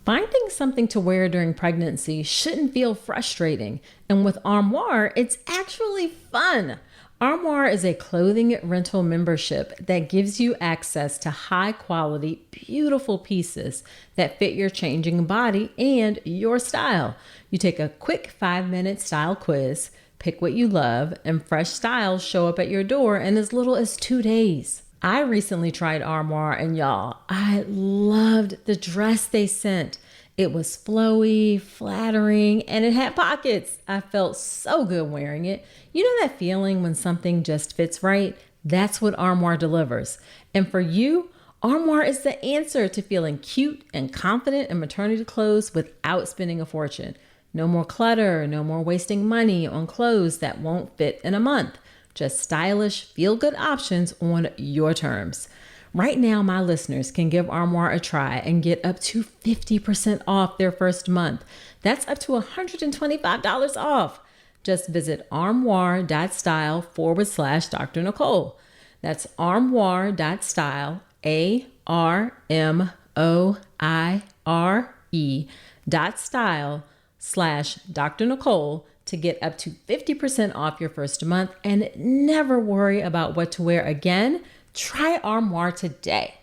Finding something to wear during pregnancy shouldn't feel frustrating, and with Armoire, it's actually fun. Armoire is a clothing rental membership that gives you access to high quality, beautiful pieces that fit your changing body and your style. You take a quick 5-minute style quiz, pick what you love, and fresh styles show up at your door in as little as 2 days. I recently tried Armoire and y'all, I loved the dress they sent. It was flowy, flattering, and it had pockets. I felt so good wearing it. You know that feeling when something just fits right? That's what Armoire delivers. And for you, Armoire is the answer to feeling cute and confident in maternity clothes without spending a fortune. No more clutter, no more wasting money on clothes that won't fit in a month. Just stylish, feel-good options on your terms. Right now, my listeners can give Armoire a try and get up to 50% off their first month. That's up to $125 off. Just visit armoire.style/Dr. Nicole. That's armoire.style, ARMOIRE.style/Dr. Nicole to get up to 50% off your first month and never worry about what to wear again. Try Armoire today.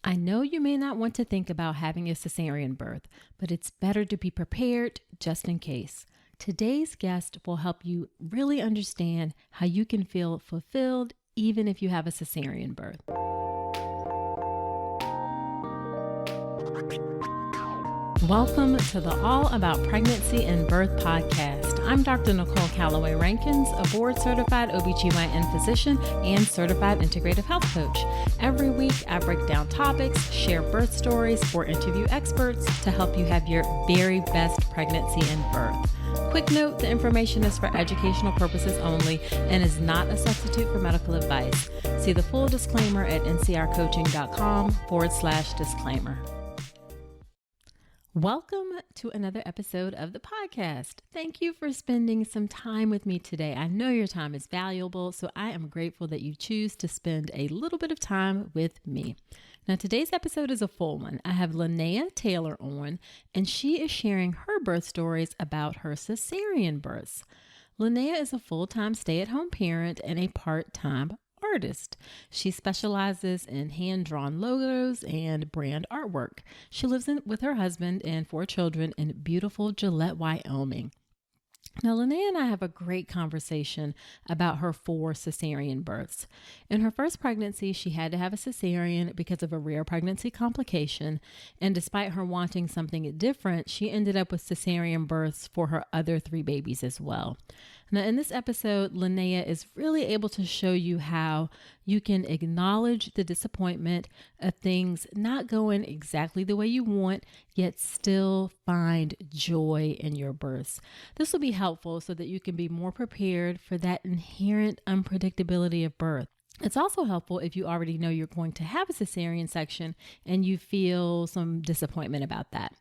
I know you may not want to think about having a cesarean birth, but it's better to be prepared just in case. Today's guest will help you really understand how you can feel fulfilled even if you have a cesarean birth. Welcome to the All About Pregnancy and Birth podcast. I'm Dr. Nicole Calloway Rankins, a board-certified OBGYN physician and certified integrative health coach. Every week, I break down topics, share birth stories, or interview experts to help you have your very best pregnancy and birth. Quick note, the information is for educational purposes only and is not a substitute for medical advice. See the full disclaimer at ncrcoaching.com/disclaimer. Welcome to another episode of the podcast. Thank you for spending some time with me today. I know your time is valuable, so I am grateful that you choose to spend a little bit of time with me. Now, today's episode is a full one. I have Linnea Taylor on, and she is sharing her birth stories about her cesarean births. Linnea is a full-time stay-at-home parent and a part-time artist. She specializes in hand-drawn logos and brand artwork. She lives with her husband and 4 children in beautiful Gillette, Wyoming. Now, Linnea and I have a great conversation about her 4 cesarean births. In her first pregnancy, she had to have a cesarean because of a rare pregnancy complication. And despite her wanting something different, she ended up with cesarean births for her other 3 babies as well. Now, in this episode, Linnea is really able to show you how you can acknowledge the disappointment of things not going exactly the way you want, yet still find joy in your births. This will be helpful so that you can be more prepared for that inherent unpredictability of birth. It's also helpful if you already know you're going to have a cesarean section and you feel some disappointment about that.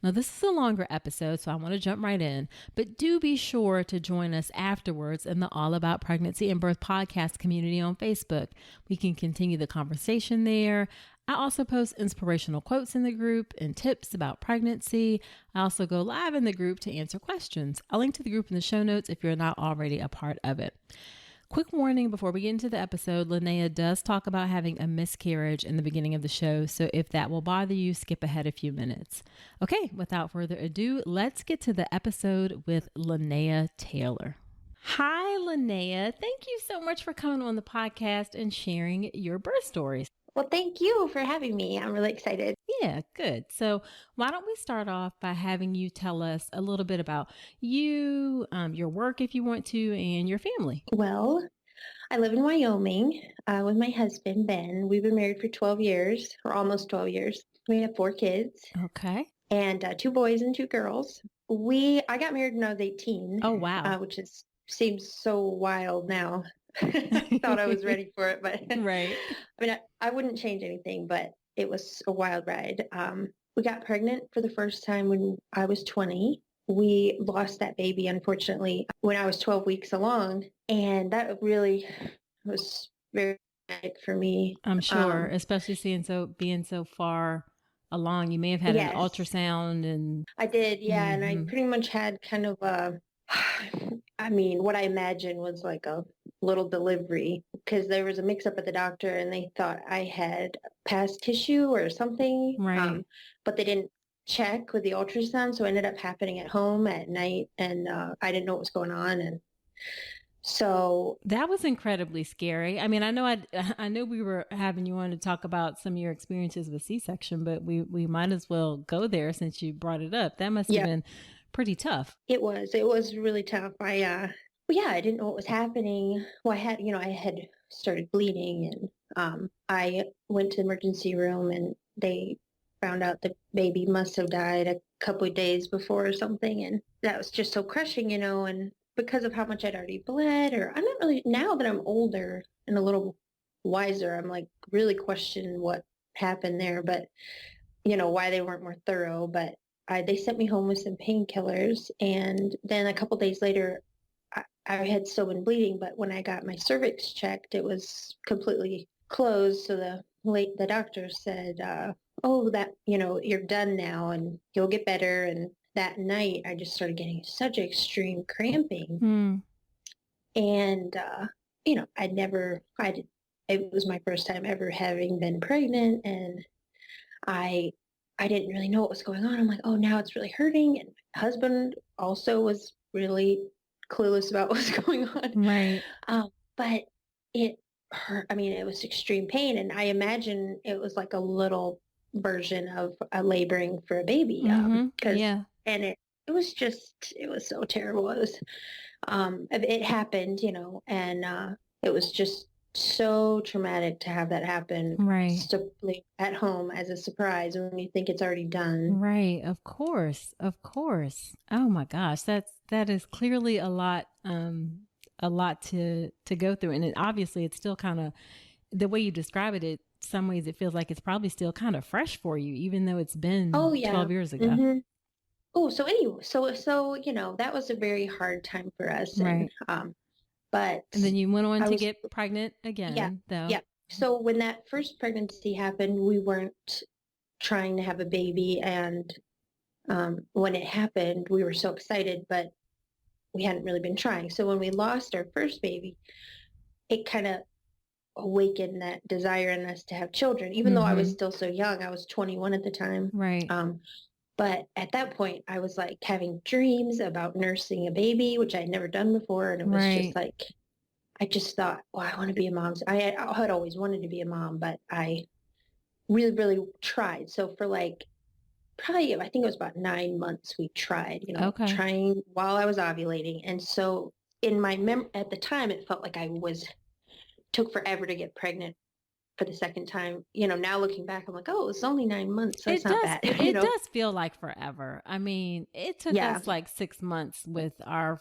Now, this is a longer episode, so I want to jump right in, but do be sure to join us afterwards in the All About Pregnancy and Birth podcast community on Facebook. We can continue the conversation there. I also post inspirational quotes in the group and tips about pregnancy. I also go live in the group to answer questions. I'll link to the group in the show notes if you're not already a part of it. Quick warning before we get into the episode, Linnea does talk about having a miscarriage in the beginning of the show, so if that will bother you, skip ahead a few minutes. Okay, without further ado, let's get to the episode with Linnea Taylor. Hi, Linnea. Thank you so much for coming on the podcast and sharing your birth stories. Well, thank you for having me. I'm really excited. Yeah, good. So why don't we start off by having you tell us a little bit about you, your work if you want to, and your family. Well, I live in Wyoming with my husband, Ben. We've been married for 12 years, or almost 12 years. We have 4 kids. Okay. And 2 boys and 2 girls. I got married when I was 18. Oh, wow. Which seems so wild now. I thought I was ready for it, but Right. I mean, I wouldn't change anything, but it was a wild ride. We got pregnant for the first time when I was 20. We lost that baby, unfortunately, when I was 12 weeks along. And that really was very for me. I'm sure, especially being so far along. You may have had an Yes, ultrasound and I did. Yeah. And I hmm pretty much had kind of a, I mean, what I imagined was like a little delivery because there was a mix up at the doctor and they thought I had past tissue or something. right. But they didn't check with the ultrasound. So it ended up happening at home at night and I didn't know what was going on. And so, That was incredibly scary. I mean, I know we were having you on to talk about some of your experiences with C-section, but we might as well go there since you brought it up. That must have yeah, been pretty tough. it was really tough. Well, yeah, I didn't know what was happening. Well, I had started bleeding and I went to the emergency room and they found out the baby must have died a couple of days before or something. And that was just so crushing, and because of how much I'd already bled, or I'm not really, now that I'm older and a little wiser, I'm like really questioning what happened there, but why they weren't more thorough. But they sent me home with some painkillers. And then a couple days later, I had still been bleeding, but when I got my cervix checked, it was completely closed. So the doctor said, "Oh, that you're done now, and you'll get better." And that night, I just started getting such extreme cramping, Mm, and it was my first time ever having been pregnant, and I I didn't really know what was going on. I'm like, oh, now it's really hurting. And my husband also was really clueless about what was going on. right. But it hurt. I mean, it was extreme pain. And I imagine it was like a little version of laboring for a baby. Because, Yeah. and it was so terrible. It happened, and it was just so traumatic to have that happen Right. at home as a surprise when you think it's already done. Right. Of course. Of course. Oh my gosh. That is clearly a lot to go through. And obviously it's still kind of the way you describe it, some ways it feels like it's probably still kind of fresh for you, even though it's Oh been yeah. 12 years ago. hmm Oh, so anyway, so that was a very hard time for us, and Right. but And then you went on I to was get pregnant yeah, again, though. yeah. So when that first pregnancy happened, we weren't trying to have a baby, and when it happened, we were so excited, but we hadn't really been trying. So when we lost our first baby, it kind of awakened that desire in us to have children, even though I was Mm-hmm. still so young. I was 21 at the time. Right. But at that point, I was like having dreams about nursing a baby, which I had never done before. And it was just Right. like, I just thought, well, I want to be a mom. I had always wanted to be a mom, but I really, really tried. So for like probably, I think it was about 9 months we tried, Okay. trying while I was ovulating. And so in at the time, it felt like took forever to get pregnant for the second time. Now looking back, I'm like, oh, it's only 9 months. That's It not does bad. it does feel like forever. I mean, it took Yeah. us like 6 months with our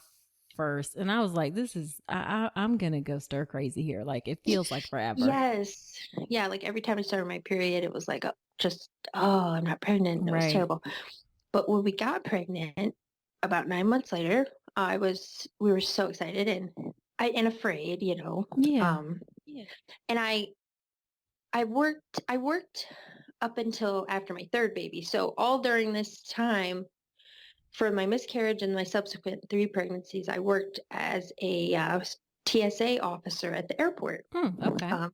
first, and I was like, "This is I'm gonna go stir crazy here." Like it feels like forever. Yes. Yeah. Like every time I started my period, it was like, oh, I'm not pregnant. It was Right. terrible. But when we got pregnant, about 9 months later, we were so excited and afraid, Yeah. um, and I worked up until after my third baby. So all during this time for my miscarriage and my subsequent three pregnancies, I worked as a TSA officer at the airport. Okay. Um,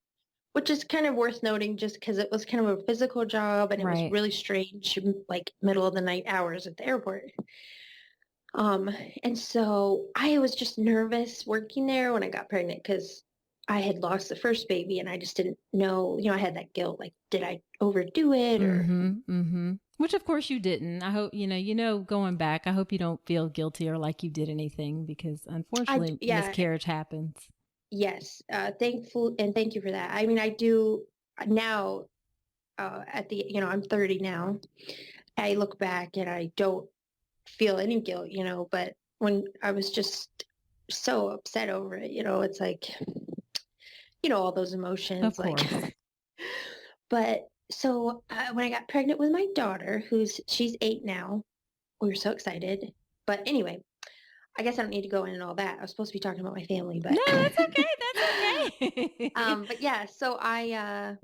which is kind of worth noting just because it was kind of a physical job and it was Right. really strange, like middle of the night hours at the airport. Um, and so I was just nervous working there when I got pregnant because I had lost the first baby and I just didn't know, I had that guilt, like, did I overdo it or Which of course you didn't. I hope going back, I hope you don't feel guilty or like you did anything because unfortunately yeah, miscarriage happens. yes, thankful and thank you for that. I mean, I do now, I'm 30 now. I look back and I don't feel any guilt, but when I was just so upset over it, it's like, all those Of emotions, like, course. but so when I got pregnant with my daughter, she's 8 now, we were so excited. But anyway, I guess I don't need to go into all that. I was supposed to be talking about my family, but No, that's okay. That's okay. but yeah, so I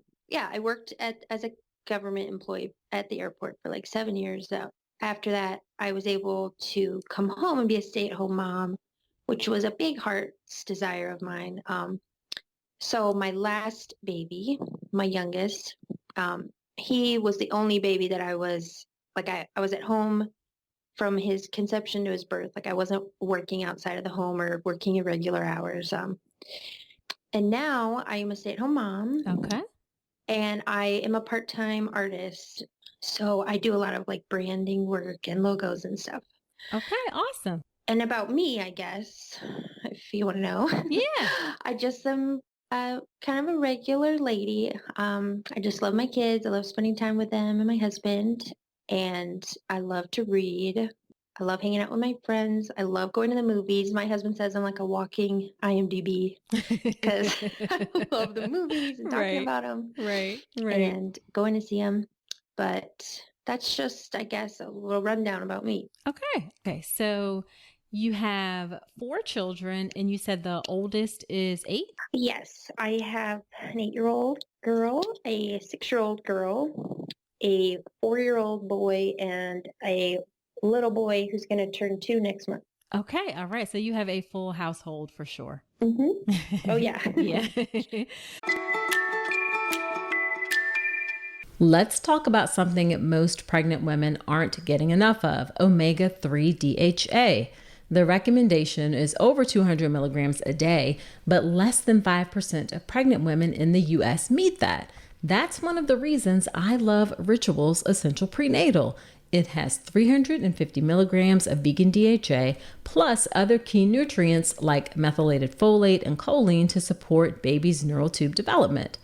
worked as a government employee at the airport for like 7 years. After that, I was able to come home and be a stay-at-home mom, which was a big heart's desire of mine. So my last baby, my youngest, he was the only baby that I was like I was at home from his conception to his birth. Like I wasn't working outside of the home or working irregular hours. And now I am a stay-at-home mom Okay. and I am a part-time artist. So I do a lot of like branding work and logos and stuff. Okay. Awesome. And about me, I guess, if you want to know, Yeah. I just am kind of a regular lady. I just love my kids. I love spending time with them and my husband. And I love to read. I love hanging out with my friends. I love going to the movies. My husband says I'm like a walking IMDb because I love the movies and talking Right. about them Right. and going to see them. But that's just, I guess, a little rundown about me. Okay. Okay. So you have 4 children, and you said the oldest is 8? Yes, I have an 8-year-old girl, a 6-year-old girl, a 4-year-old boy, and a little boy who's going to turn 2 next month. Okay. All right. So you have a full household for sure. Oh, yeah. Yeah. Let's talk about something most pregnant women aren't getting enough of: omega-3 DHA. The recommendation is over 200 milligrams a day, but less than 5% of pregnant women in the US meet that. That's one of the reasons I love Ritual's Essential Prenatal. It has 350 milligrams of vegan DHA plus other key nutrients like methylated folate and choline to support baby's neural tube development.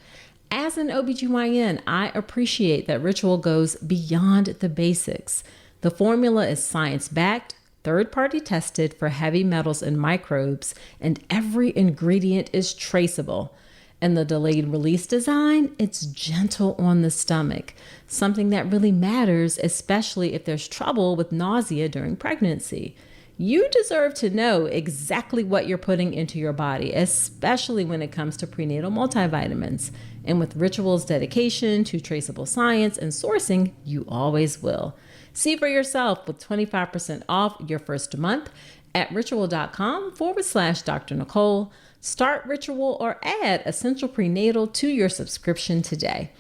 As an OBGYN, I appreciate that Ritual goes beyond the basics. The formula is science-backed, third-party tested for heavy metals and microbes, and every ingredient is traceable. And the delayed release design, it's gentle on the stomach, something that really matters, especially if there's trouble with nausea during pregnancy. You deserve to know exactly what you're putting into your body, especially when it comes to prenatal multivitamins. And with Ritual's dedication to traceable science and sourcing, you always will. See for yourself with 25% off your first month at ritual.com/Dr. Nicole. Start Ritual or add Essential Prenatal to your subscription today.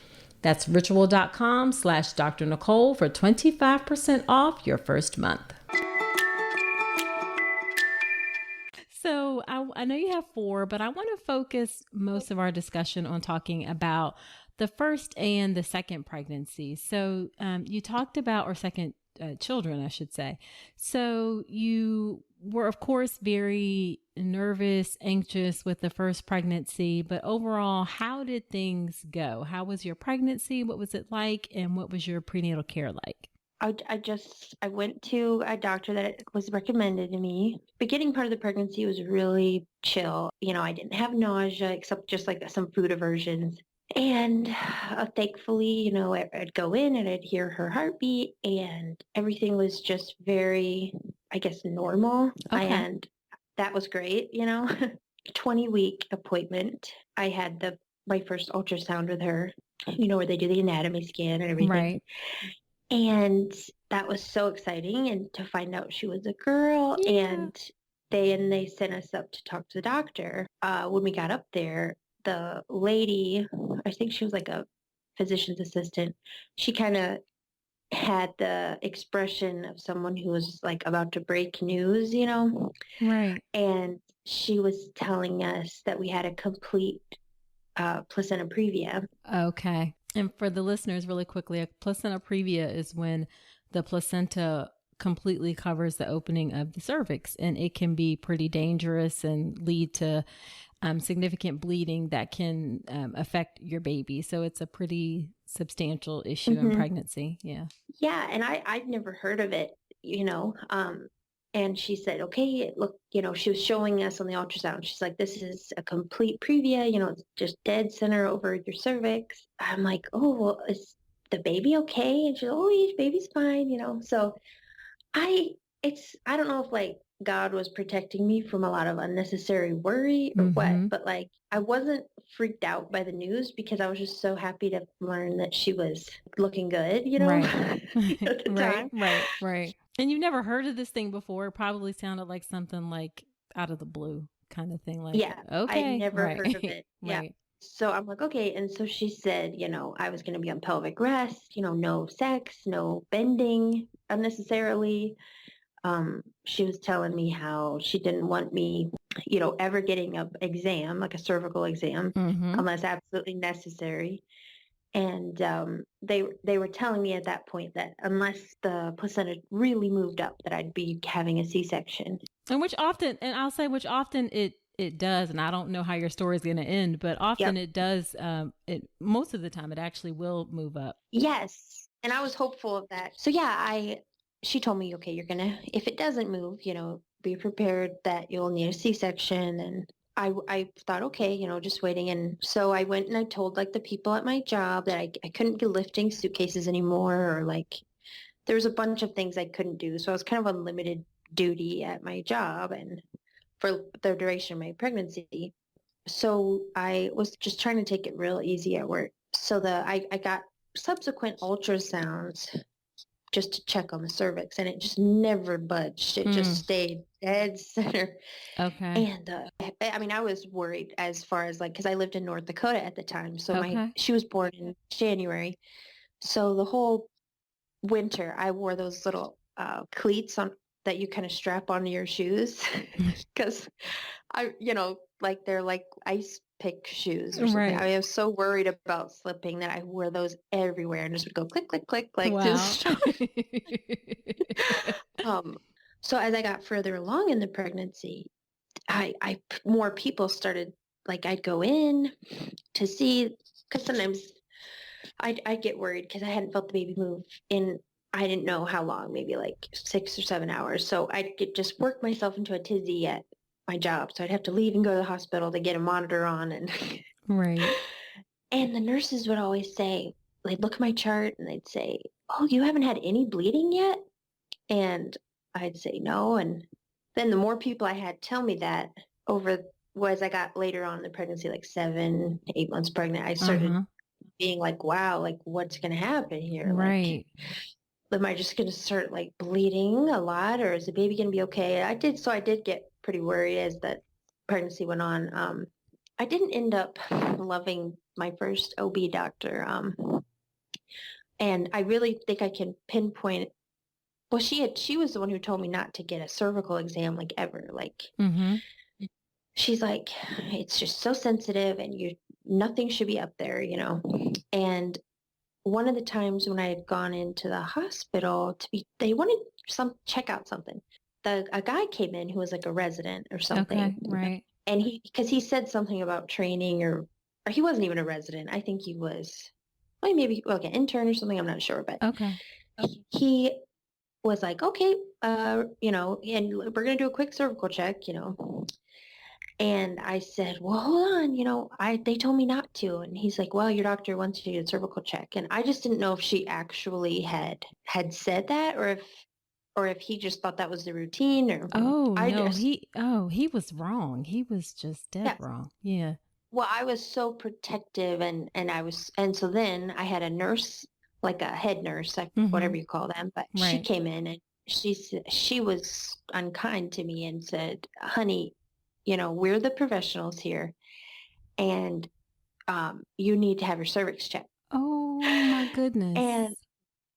That's ritual.com/Dr. Nicole for 25% off your first month. So I know you have 4, but I want to focus most of our discussion on talking about the first and the second pregnancy. So you talked about, or second children, I should say. So you were, of course, very nervous, anxious with the first pregnancy, but overall, how did things go? How was your pregnancy? What was it like? And what was your prenatal care like? I went to a doctor that was recommended to me. Beginning part of the pregnancy was really chill. I didn't have nausea except just like some food aversions. And thankfully, I'd go in and I'd hear her heartbeat and everything was just very, I guess, normal. Okay. And that was great, 20-week appointment. I had my first ultrasound with her, where they do the anatomy scan and everything. Right. And that was so exciting, and to find out she was a girl. Yeah. And they sent us up to talk to the doctor. When we got up there, the lady, I think she was like a physician's assistant, she kind of had the expression of someone who was like about to break news, Right. and she was telling us that we had a complete placenta previa. Okay. And for the listeners, really quickly, a placenta previa is when the placenta completely covers the opening of the cervix, and it can be pretty dangerous and lead to significant bleeding that can affect your baby. So it's a pretty substantial issue in pregnancy. Yeah. Yeah. And I'd never heard of it, and she said, okay, look, she was showing us on the ultrasound. She's like, this is a complete previa, it's just dead center over your cervix. I'm like, oh, well, is the baby okay? And she's like, oh, yeah, baby's fine, So I don't know if like God was protecting me from a lot of unnecessary worry or what, Mm-hmm. but like I wasn't freaked out by the news because I was just so happy to learn that she was looking good, Right. at the Right, time. right, right. And you've never heard of this thing before. It probably sounded like something like out of the blue kind of thing. Like, Yeah, I'd okay, never heard of right, it. Yeah. right. So I'm like, okay. And so she said, I was going to be on pelvic rest, no sex, no bending unnecessarily. She was telling me how she didn't want me, ever getting an exam, like a cervical exam, Mm-hmm. unless absolutely necessary. And they were telling me at that point that unless the placenta really moved up, that I'd be having a C-section. And which often, and I'll say which often it does, and I don't know how your story is going to end, but often Yep. it does. It most of the time it actually will move up. Yes. And I was hopeful of that. So yeah, she told me, okay, if it doesn't move, be prepared that you'll need a C-section. And I thought, okay, just waiting. And so I went and I told like the people at my job that I couldn't be lifting suitcases anymore, or like there was a bunch of things I couldn't do. So I was kind of on limited duty at my job and for the duration of my pregnancy. So I was just trying to take it real easy at work. So I got subsequent ultrasounds just to check on the cervix, and it just never budged. It just stayed dead center. Okay. And I mean, I was worried as far as like, because I lived in North Dakota at the time. So Okay. she was born in January. So the whole winter, I wore those little cleats on that you kind of strap onto your shoes because like they're like ice pick shoes or something. Right. I was so worried about slipping that I wore those everywhere and just would go click, click, click, like Wow. just. um, so as I got further along in the pregnancy, more people started, like I'd go in to see, because sometimes I'd get worried because I hadn't felt the baby move in, I didn't know how long, maybe like 6 or 7 hours. So I'd just work myself into a tizzy at my job. So I'd have to leave and go to the hospital to get a monitor on. And Right. and the nurses would always say, they'd look at my chart and they'd say, "Oh, you haven't had any bleeding yet?" And I'd say no. And then the more people I had tell me that over, as I got later on in the pregnancy, like 7, 8 months pregnant, I started Uh-huh. being like, wow, like what's going to happen here? Like, Right. am I just going to start like bleeding a lot, or is the baby going to be okay? So I did get pretty worried as that pregnancy went on. I didn't end up loving my first OB doctor. And I really think I can pinpoint, well, she was the one who told me not to get a cervical exam, like ever. Like, Mm-hmm. she's like, it's just so sensitive and nothing should be up there, And one of the times when I had gone into the hospital they wanted check out something. A guy came in who was like a resident or something, Okay. Right. and because he said something about training, or he wasn't even a resident. I think he was, well, maybe like an intern or something. I'm not sure, but Okay. he was like, okay, and we're gonna do a quick cervical check. And I said, well, hold on, they told me not to. And he's like, well, your doctor wants you to get a cervical check. And I just didn't know if she actually had said that, or if he just thought that was the routine, or Oh I no, just, he was wrong. He was just dead yeah. wrong. Yeah. Well, I was so protective, and so then I had a nurse, like a head nurse, like Mm-hmm. whatever you call them, but she Right. came in and she was unkind to me and said, honey, we're the professionals here, and you need to have your cervix checked. Oh my And goodness.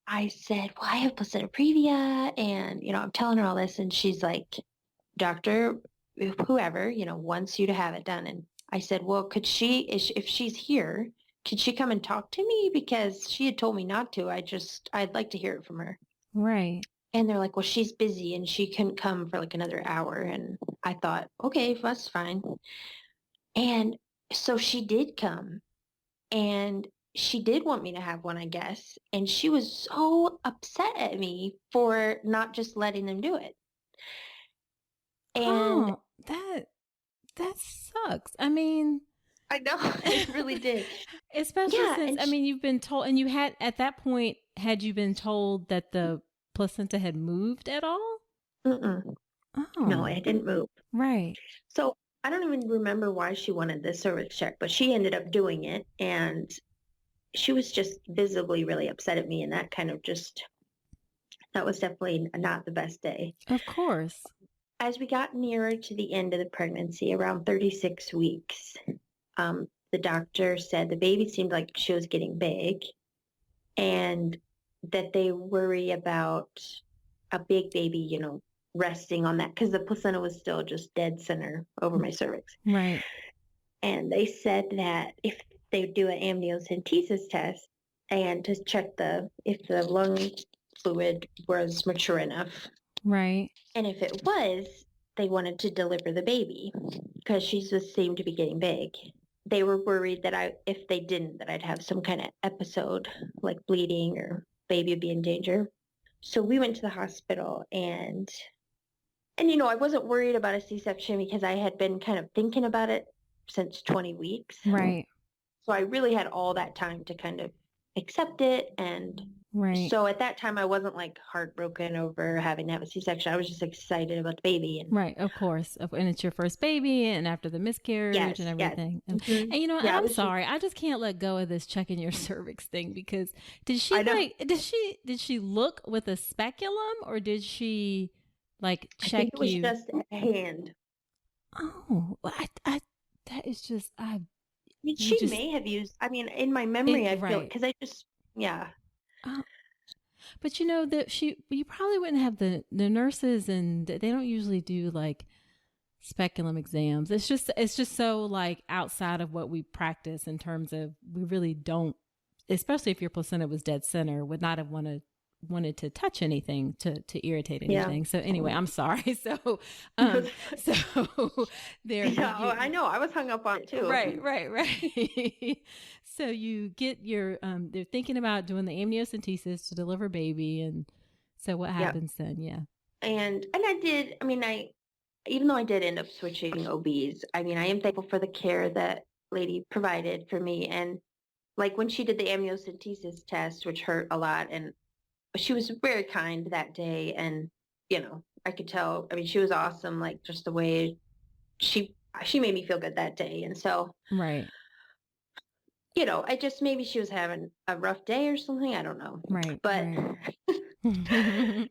I said, well, I have placenta previa, and I'm telling her all this, and she's like, doctor, whoever, wants you to have it done. And I said, well, if she's here, could she come and talk to me? Because she had told me not to. I'd like to hear it from her. Right. And they're like, well, she's busy and she couldn't come for like another hour. And I thought, okay, that's fine. And so she did come, and she did want me to have one, I guess. And she was so upset at me for not just letting them do it. And Oh, that sucks. I mean, I know, it really did. especially Yeah. since And I mean you've been told, and you had at that point had you been told that the placenta had moved at all? mm-mm. No, Oh, it didn't move. right. So I don't even remember why she wanted the cervix check, but she ended up doing it. And she was just visibly really upset at me. And that kind of just, that was definitely not the best day. Of course. As we got nearer to the end of the pregnancy, around 36 weeks, the doctor said the baby seemed like she was getting big and that they worry about a big baby, resting on that because the placenta was still just dead center over my cervix. Right. And they said that if they do an amniocentesis test and to check if the lung fluid was mature enough, Right. and if it was, they wanted to deliver the baby because she just seemed to be getting big. They were worried that if they didn't, that I'd have some kind of episode like bleeding or baby would be in danger. So we went to the hospital and I wasn't worried about a C-section because I had been kind of thinking about it since 20 weeks. Right. So I really had all that time to kind of accept it. And Right. so at that time, I wasn't like heartbroken over having to have a C-section. I was just excited about the baby. And Right, of course. And it's your first baby and after the miscarriage and yes, yes. everything. Mm-hmm. And Yeah, I I'm was just, sorry. I just can't let go of this checking your cervix thing because I know. did she look with a speculum or did she like I think check it was you? just a hand. Oh, well, I that is just I mean, you she just may have used, in my memory, I feel, right. because I just, yeah. Oh, but that you probably wouldn't have the nurses and they don't usually do like speculum exams. It's just so like outside of what we practice in terms of we really don't, especially if your placenta was dead center, would not have wanted to touch anything to irritate Yeah. anything. So anyway, I'm sorry. So so there Yeah, oh, you I know. I was hung up on it too. right. So you get your they're thinking about doing the amniocentesis to deliver baby, and so what Yeah. happens then? Yeah. And I did, even though I did end up switching OBs, I am thankful for the care that lady provided for me. And like when she did the amniocentesis test, which hurt a lot, and she was very kind that day. And, I could tell, she was awesome, like just the way she made me feel good that day. And so, Right. I just, maybe she was having a rough day or something. I don't know. Right. But Right.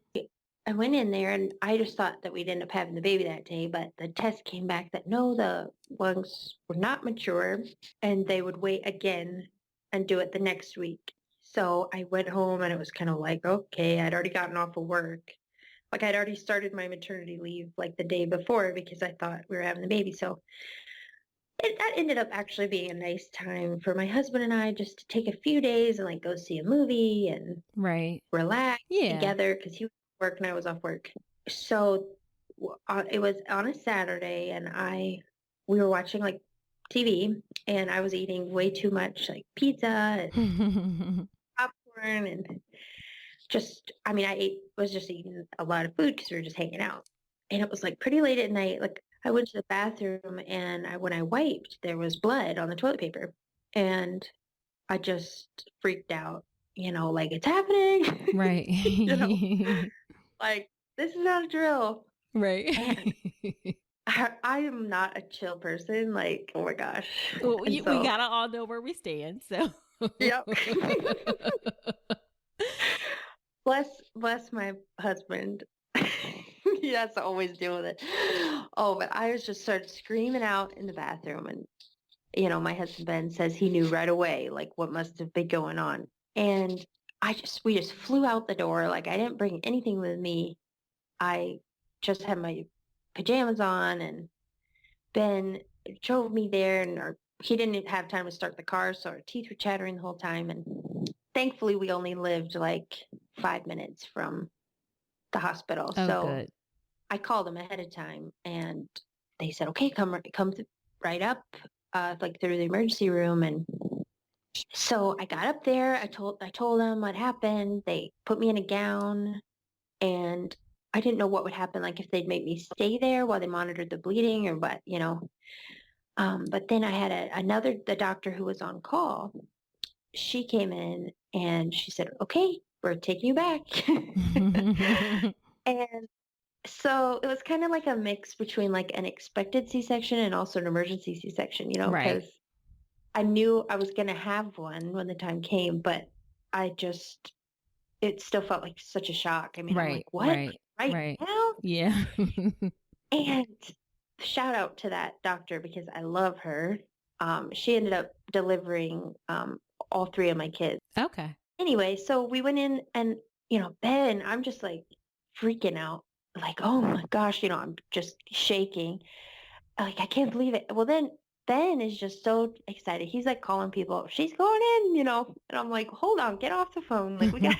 I went in there and I just thought that we'd end up having the baby that day, but the test came back that no, the lungs were not mature and they would wait again and do it the next week. So I went home and it was kind of like, okay, I'd already gotten off of work. Like I'd already started my maternity leave like the day before because I thought we were having the baby. So that ended up actually being a nice time for my husband and I just to take a few days and like go see a movie and Right. relax Yeah. together because he was off work and I was off work. So it was on a Saturday and we were watching like TV and I was eating way too much like pizza and popcorn and just, was just eating a lot of food because we were just hanging out. And it was like pretty late at night. Like I went to the bathroom and when I wiped, there was blood on the toilet paper. And I just freaked out, like it's happening, Right. like this is not a drill. Right. And I am not a chill person. Like, oh my gosh. Well, And we so, gotta all know where we stand. So. yep. bless my husband. He has to always deal with it. Oh, but I was just started screaming out in the bathroom and my husband Ben says he knew right away like what must have been going on. And we just flew out the door. Like I didn't bring anything with me. I just had my pajamas on and Ben drove me there and he didn't have time to start the car. So our teeth were chattering the whole time. And thankfully we only lived like 5 minutes from the hospital. Oh, So good. I called them ahead of time and they said, okay, come right up, like through the emergency room. And so I got up there. I told them what happened. They put me in a gown and I didn't know what would happen, like if they'd make me stay there while they monitored the bleeding or what. But then I had the doctor who was on call. She came in and she said, okay, we're taking you back. And So it was kind of like a mix between like an expected C-section and also an emergency C-section, Right. because I knew I was going to have one when the time came, but I just, it still felt like such a shock. I mean, I'm like, Right. what? Right. Right Right. now? Yeah. And shout out to that doctor because I love her. She ended up delivering all three of my kids. Okay. Anyway, so we went in and, Ben, I'm just like freaking out. Like, oh my gosh, I'm just shaking. Like, I can't believe it. Well, then Ben is just so excited. He's like calling people, she's going in, and I'm like, hold on, get off the phone. Like, we got,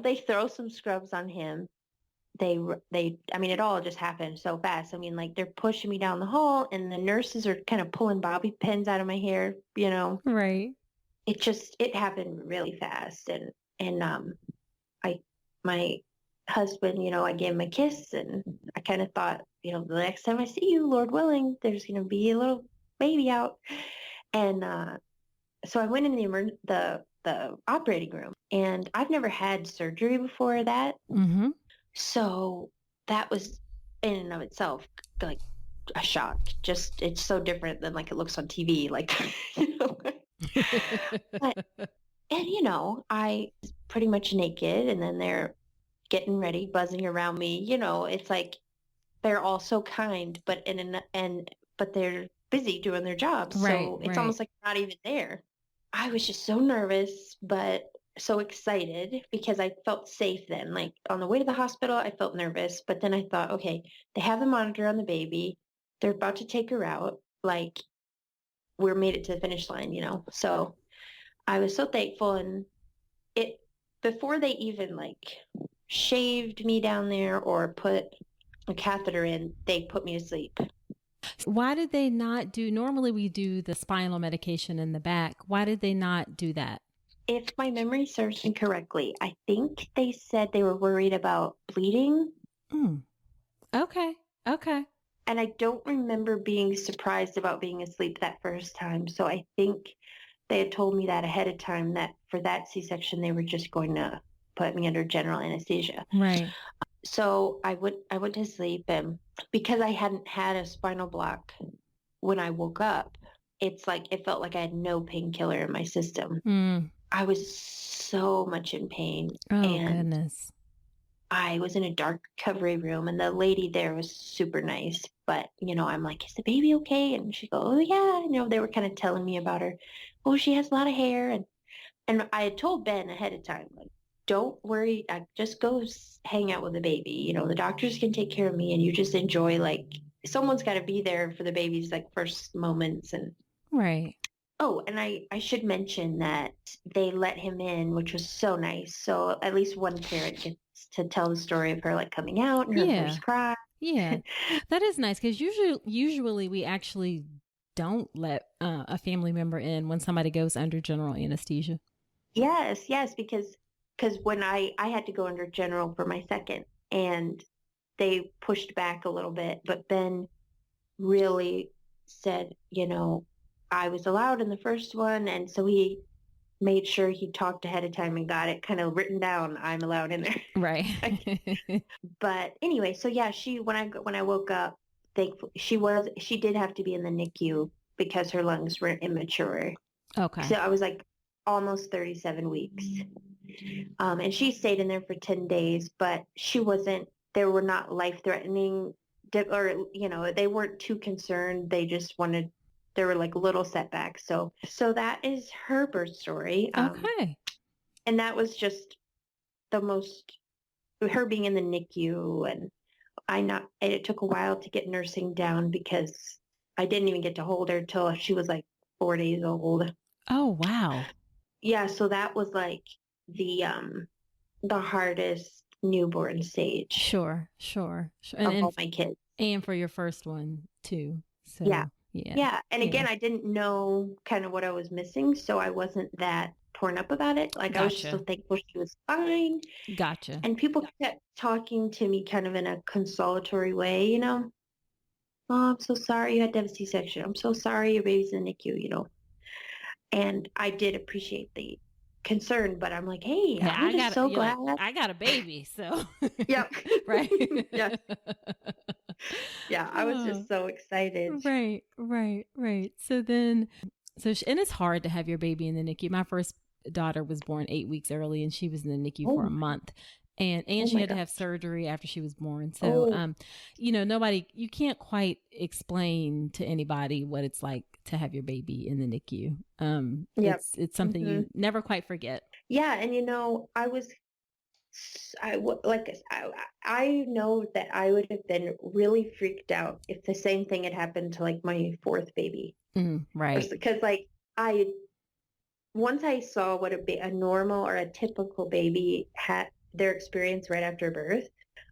they throw some scrubs on him. I mean, it all just happened so fast. I mean, like, they're pushing me down the hall and the nurses are kind of pulling bobby pins out of my hair. Right. It happened really fast. I, my husband, I gave him a kiss and I kind of thought, the next time I see you, Lord willing, there's going to be a little baby out. And, so I went in the operating room and I've never had surgery before that. Mm-hmm. So that was in and of itself like a shock. Just it's so different than like it looks on TV. Like, but and I was pretty much naked, and then they're getting ready, buzzing around me. It's like they're all so kind, but but they're busy doing their jobs, Right. so it's Right. almost like they're not even there. I was just so nervous, but so excited because I felt safe then. Like on the way to the hospital, I felt nervous, but then I thought, okay, they have the monitor on the baby. They're about to take her out. Like we're made it to the finish line. So I was so thankful. And it, before they even like shaved me down there or put a catheter in, they put me to sleep. Why did they not do, normally we do the spinal medication in the back. Why did they not do that? If my memory serves me correctly, I think they said they were worried about bleeding. Mm. Okay. Okay. And I don't remember being surprised about being asleep that first time. So I think they had told me that ahead of time that for that C-section, they were just going to put me under general anesthesia. Right. So I went to sleep, and because I hadn't had a spinal block when I woke up, it's like it felt like I had no painkiller in my system. Mm. I was so much in pain, Oh, and goodness. I was in a dark recovery room, and the lady there was super nice. But, I'm like, is the baby okay? And she goes, oh, yeah. They were kind of telling me about her. Oh, she has a lot of hair. And I had told Ben ahead of time, like, don't worry. I just go hang out with the baby. The doctors can take care of me, and you just enjoy, like, someone's got to be there for the baby's, like, first moments. And, Right. oh, and I should mention that they let him in, which was so nice. So at least one parent gets to tell the story of her like coming out and her Yeah. first cry. Yeah. That is nice because usually we actually don't let a family member in when somebody goes under general anesthesia. Yes, because when I had to go under general for my second, and they pushed back a little bit, but Ben really said, I was allowed in the first one, and so he made sure he talked ahead of time and got it kind of written down. I'm allowed in there. Right. But anyway, so yeah, when I woke up, thankfully she did have to be in the NICU because her lungs were immature. So Okay. I was like almost 37 weeks. And she stayed in there for 10 days, but there were not life-threatening, or, they weren't too concerned. They just there were like little setbacks. So that is her birth story. Okay. And that was just the most, her being in the NICU, and it took a while to get nursing down because I didn't even get to hold her till she was like 4 days old. Oh, wow. Yeah, so that was like the hardest newborn stage Sure. Sure. Sure. of all my kids. And for your first one too. Yeah. So, yeah. Yeah. And Yeah. again, I didn't know kind of what I was missing, so I wasn't that torn up about it. Like I was just so Gotcha. thankful she was fine. Gotcha. And people kept talking to me kind of in a consolatory way. Oh, I'm so sorry you had to have a C-section. I'm so sorry your baby's in the NICU. And I did appreciate concerned, but I'm like, hey, Hey, I'm just so you're glad. like, I got a baby, so Yep. right. Yeah. Yeah. I was Oh, just so excited. right, right, right. So then, and it's hard to have your baby in the NICU. My first daughter was born 8 weeks early, and she was in the NICU for Oh a my, month, and oh she my had to God. have surgery after she was born. So, Oh, you can't quite explain to anybody what it's like to have your baby in the NICU. yep. It's something Hmm. you never quite forget. Yeah. And like I know that I would have been really freaked out if the same thing had happened to like my fourth baby, or Right. because like I once I saw what a normal or a typical baby had their experience right after birth,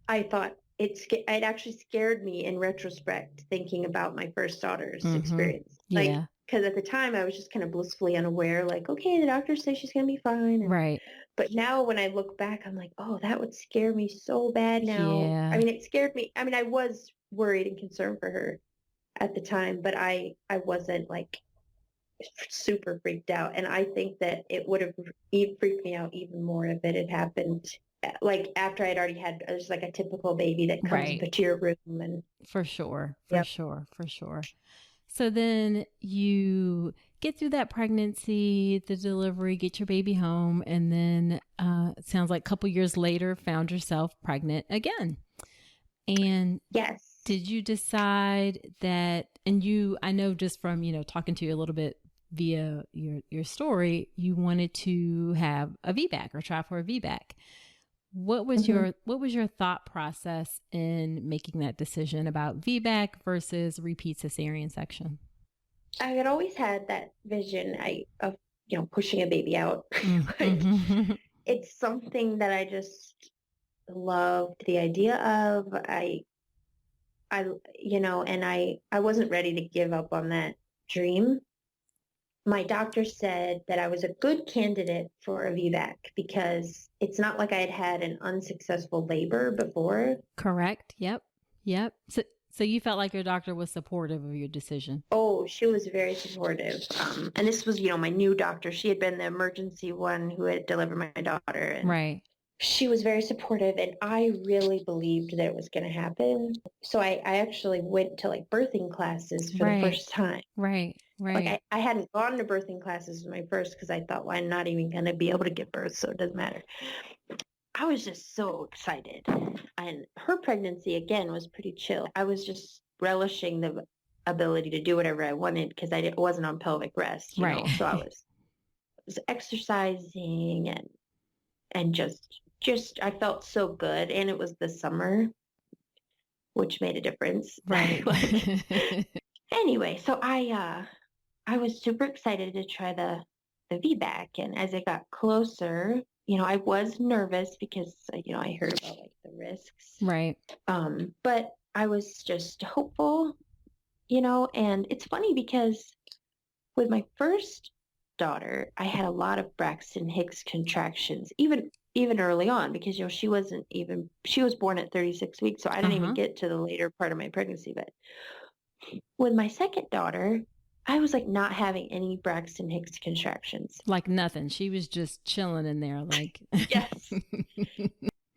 I thought it actually scared me in retrospect thinking about my first daughter's Mm-hmm. experience. Like, Yeah. because at the time I was just kind of blissfully unaware, like, okay, the doctors say she's gonna be fine, Right. but now when I look back, I'm like, oh, that would scare me so bad now. I Yeah. mean, it scared me. I mean, I was worried and concerned for her at the time, but I wasn't like super freaked out. And I think that it would have freaked me out even more if it had happened like after I'd already had just like a typical baby that comes Right. into your room and For sure. For yep. sure. For sure. So then you get through that pregnancy, the delivery, get your baby home, and then it sounds like a couple years later, found yourself pregnant again. And Yes. did you decide that? And I know just from talking to you a little bit via your story, you wanted to have a VBAC or try for a VBAC. Hmm. What was your thought process in making that decision about VBAC versus repeat cesarean section? I had always had that vision of pushing a baby out. But Mm-hmm. it's something that I just loved the idea of. I and I wasn't ready to give up on that dream. My doctor said that I was a good candidate for a VBAC because it's not like I had had an unsuccessful labor before. Correct. Yep. Yep. So you felt like your doctor was supportive of your decision. Oh, she was very supportive. And this was, my new doctor. She had been the emergency one who had delivered my daughter, and Right. she was very supportive. And I really believed that it was going to happen. So I actually went to like birthing classes for the Right. first time. Right. Like Right. I hadn't gone to birthing classes with my first because I thought, well, I'm not even going to be able to give birth, so it doesn't matter. I was just so excited. And her pregnancy, again, was pretty chill. I was just relishing the ability to do whatever I wanted because wasn't on pelvic rest, Right. So I was exercising and just I felt so good. And it was the summer, which made a difference. Right. Like, anyway, so I was super excited to try the VBAC, and as it got closer, I was nervous because I heard about like the risks. Right. But I was just hopeful, and it's funny because with my first daughter, I had a lot of Braxton Hicks contractions, even early on because she was born at 36 weeks, so I didn't even Uh-huh. get to the later part of my pregnancy. But with my second daughter, I was like not having any Braxton Hicks contractions. Like nothing. She was just chilling in there like Yes.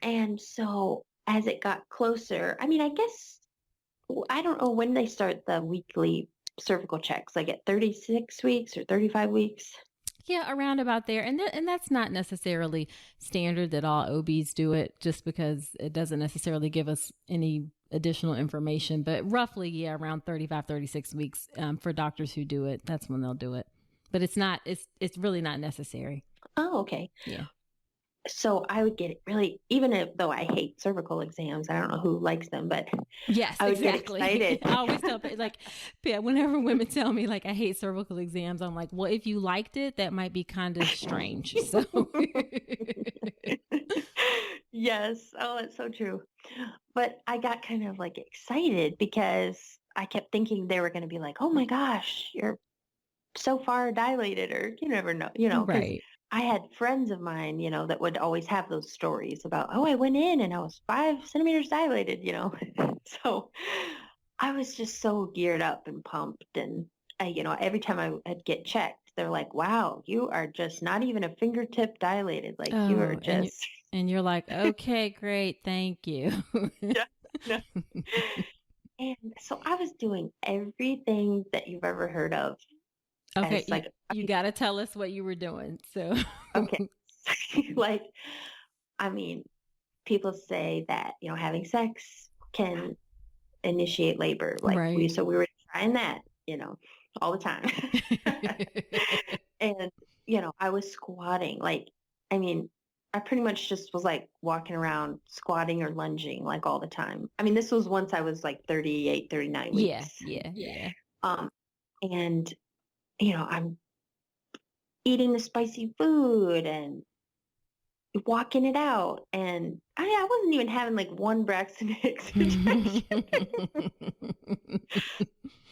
And so as it got closer, I mean, I guess I don't know when they start the weekly cervical checks, like at 36 weeks or 35 weeks. Yeah, around about there. And that's not necessarily standard that all OBs do it just because it doesn't necessarily give us any additional information. But roughly, yeah, around 35, 36 weeks for doctors who do it, that's when they'll do it. But it's really not necessary. Oh, okay. Yeah. So I would get really, though I hate cervical exams, I don't know who likes them, but Yes, I would get exactly. excited. I always tell like, yeah, whenever women tell me like I hate cervical exams, I'm like, well, if you liked it, that might be kind of strange. So Yes. Oh, that's so true. But I got kind of like excited because I kept thinking they were going to be like, oh my gosh, you're so far dilated, or you never know, because right. I had friends of mine, that would always have those stories about, oh, I went in and I was 5 centimeters dilated. So I was just so geared up and pumped. And every time I'd get checked, They're like, wow, you are just not even a fingertip dilated. Like you are Oh, just. and you're like, okay, great, thank you. Yeah. No. And so I was doing everything that you've ever heard of Okay, as like, you got to tell us what you were doing. So, okay, like, I mean, people say that, having sex can initiate labor. Like right. so we were trying that, all the time. And, I was squatting. Like, I mean, I pretty much just was like walking around squatting or lunging like all the time. I mean, this was once I was like 38, 39 Yeah, weeks. yeah. Um, and, I'm eating the spicy food and walking it out. And I wasn't even having like one Braxton Hicks injection.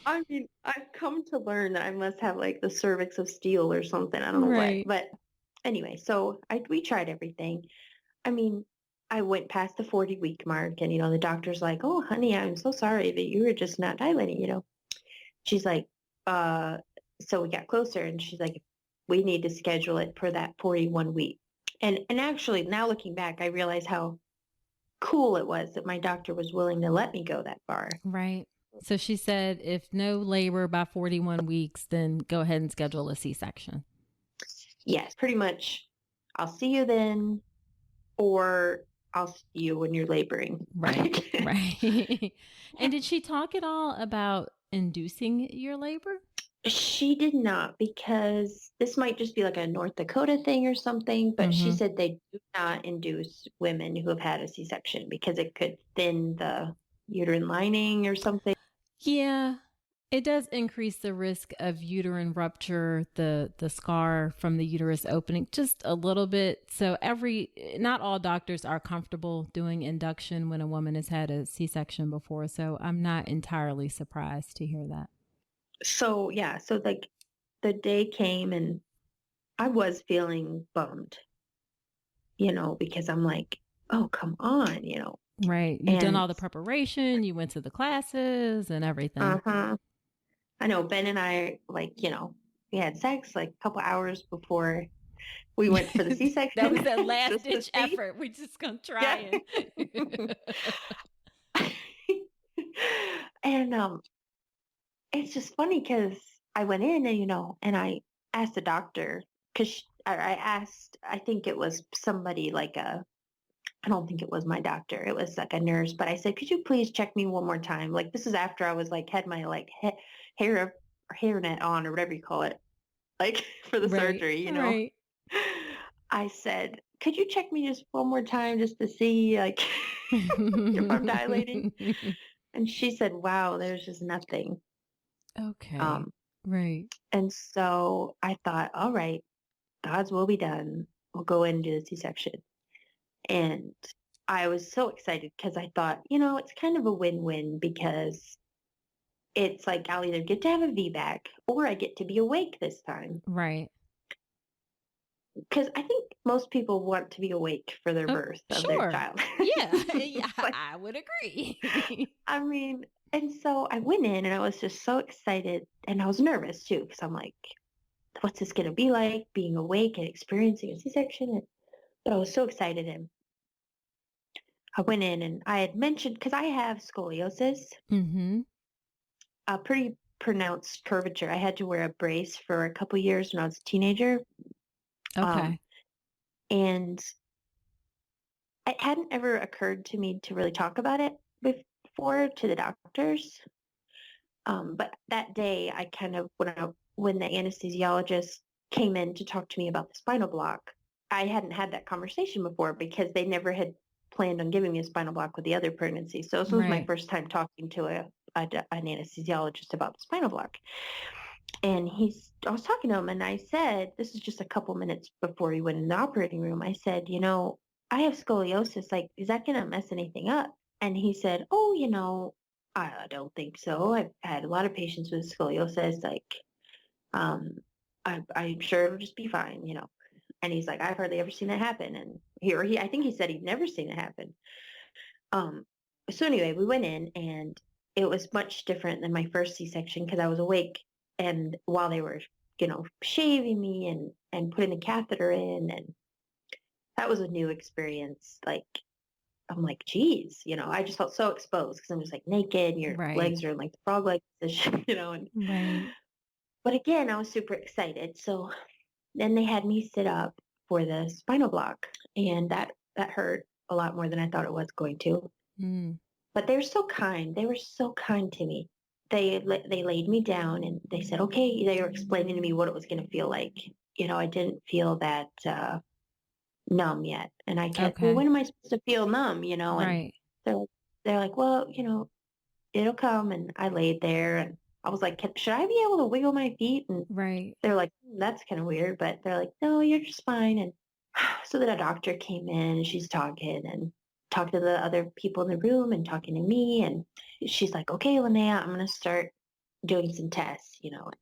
I mean, I've come to learn that I must have like the cervix of steel or something. I don't know what. Right. But anyway, so we tried everything. I mean, I went past the 40-week mark and, the doctor's like, oh, honey, I'm so sorry that you were just not dilating. She's like, so we got closer and she's like, we need to schedule it for that 41 week. And actually now looking back, I realize how cool it was that my doctor was willing to let me go that far. Right. So she said if no labor by 41 weeks, then go ahead and schedule a C-section. Yes, pretty much. I'll see you then, or I'll see you when you're laboring. Right. Right. And did she talk at all about inducing your labor? She did not, because this might just be like a North Dakota thing or something, but she said they do not induce women who have had a C-section because it could thin the uterine lining or something. Yeah. It does increase the risk of uterine rupture, the scar from the uterus opening just a little bit. So not all doctors are comfortable doing induction when a woman has had a C-section before. So I'm not entirely surprised to hear that. So yeah, so like the day came and I was feeling bummed, because I'm like, oh, come on, Right. You've done and all the preparation, you went to the classes and everything. uh-huh. I know Ben and I, like, we had sex like a couple hours before we went for the That C-section was that last just to ditch see. effort. We just gonna Yeah. try it. And it's just funny because I went in and, and I asked the doctor because I asked, I think it was somebody like I don't think it was my doctor. It was like a nurse, but I said, could you please check me one more time? Like, this is after I was like, had my like hairnet on or whatever you call it, like for the Right. surgery, Right. I said, could you check me just one more time just to see like if I'm dilating? And she said, wow, there's just nothing. Okay. Um, Right. and so I thought, all right, God's will be done. We'll go in and do the C-section. And I was so excited because I thought, it's kind of a win-win because it's like I'll either get to have a VBAC or I get to be awake this time. Right. Because I think most people want to be awake for their Oh, birth of their sure. child. Yeah. Yeah, Like, I would agree. I mean, and so I went in and I was just so excited and I was nervous too because I'm like, what's this going to be like being awake and experiencing a C-section? But I was so excited and I went in and I had mentioned, because I have scoliosis, Mm-hmm. a pretty pronounced curvature. I had to wear a brace for a couple years when I was a teenager. Um, Okay. and it hadn't ever occurred to me to really talk about it before to the doctors. But that day I kind of, when the anesthesiologist came in to talk to me about the spinal block, I hadn't had that conversation before because they never had planned on giving me a spinal block with the other pregnancy. So this was my Right. first time talking to an anesthesiologist about the spinal block. And I was talking to him and I said, this is just a couple minutes before he went in the operating room. I said, I have scoliosis. Like, is that going to mess anything up? And he said, oh, I don't think so. I've had a lot of patients with scoliosis. Like, I'm sure it'll just be fine. And he's like, I've hardly ever seen that happen. And I think he said he'd never seen it happen. Um, so anyway, we went in and it was much different than my first C-section because I was awake and while they were shaving me and putting the catheter in. And that was a new experience. Like, I'm like, geez, I just felt so exposed because I'm just like naked and your Right. legs are in like the frog leg position, and Right. but again, I was super excited. So then they had me sit up for the spinal block, and that hurt a lot more than I thought it was going to. Mm. But they were so kind. They were so kind to me. They laid me down and they said, okay. They were explaining to me what it was going to feel like. I didn't feel that numb yet, and I kept, well, Okay. when am I supposed to feel numb? And Right. they're they're like, well, it'll come. And I laid there and I was like, should I be able to wiggle my feet? And Right. they're like, that's kind of weird, but they're like, no, you're just fine. And so then a doctor came in and she's talking and talking to the other people in the room and talking to me. And she's like, okay, Linnea, I'm going to start doing some tests.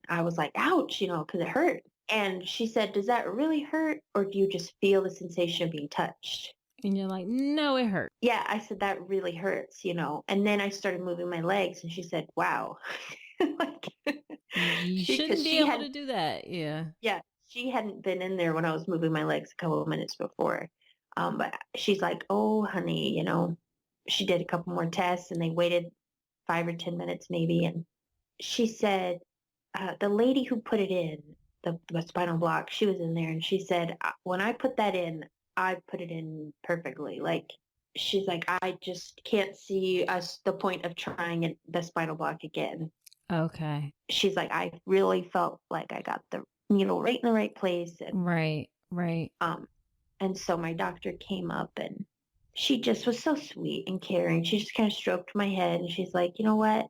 I was like, ouch, because it hurt. And she said, does that really hurt? Or do you just feel the sensation of being touched? And you're like, no, it hurt. Yeah, I said, that really hurts. And then I started moving my legs and she said, wow. Like, You because shouldn't be able to do that. Yeah. yeah, she hadn't been in there when I was moving my legs a couple of minutes before. But she's like, oh, honey, she did a couple more tests and they waited 5 or 10 minutes maybe. And she said, the lady who put it in, the spinal block, she was in there and she said, when I put that in, I put it in perfectly. Like, she's like, I just can't see the point of trying the spinal block again. Okay. She's like, I really felt like I got the needle right in the right place. And Right. Right. and so my doctor came up and she just was so sweet and caring. She just kind of stroked my head and she's like, you know what,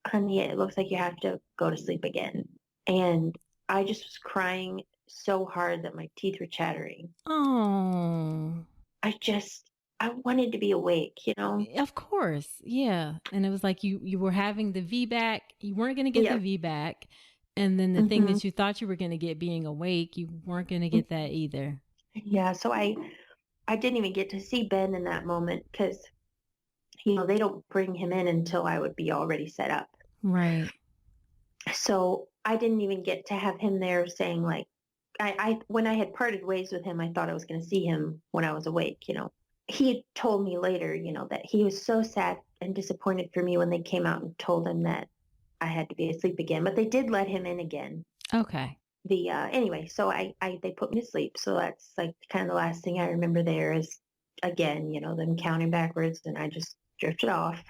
honey, it looks like you have to go to sleep again. And I just was crying so hard that my teeth were chattering. Oh, I wanted to be awake. of course. Yeah. And it was like you were having the VBAC. You weren't going to get Yeah. the VBAC. And then the thing hmm that you thought you were going to get being awake, you weren't going to get that either. Yeah. So I didn't even get to see Ben in that moment because, they don't bring him in until I would be already set up. Right. So I didn't even get to have him there saying like, when I had parted ways with him, I thought I was going to see him when I was awake. He had told me later, that he was so sad and disappointed for me when they came out and told him that I had to be asleep again, but they did let him in again. Okay. Anyway, so they put me to sleep. So that's like kind of the last thing I remember there is again, them counting backwards and I just drifted off.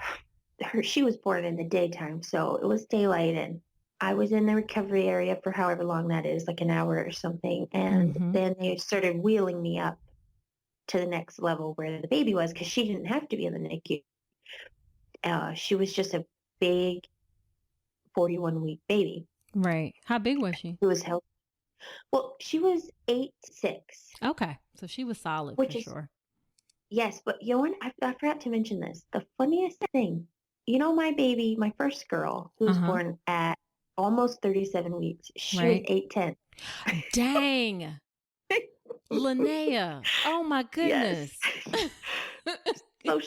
She was born in the daytime, so it was daylight and I was in the recovery area for however long that is, like an hour or something. And then they started wheeling me up to the next level where the baby was because she didn't have to be in the NICU. She was just a big 41-week baby. Right. How big was she? Who was healthy. Well, she was 8'6". Okay. So she was solid Which for is, sure. yes, but I forgot to mention this. The funniest thing, my baby, my first girl, who was born at almost 37 weeks, she was 8'10". Dang. Linnea. Oh my goodness. Yes. So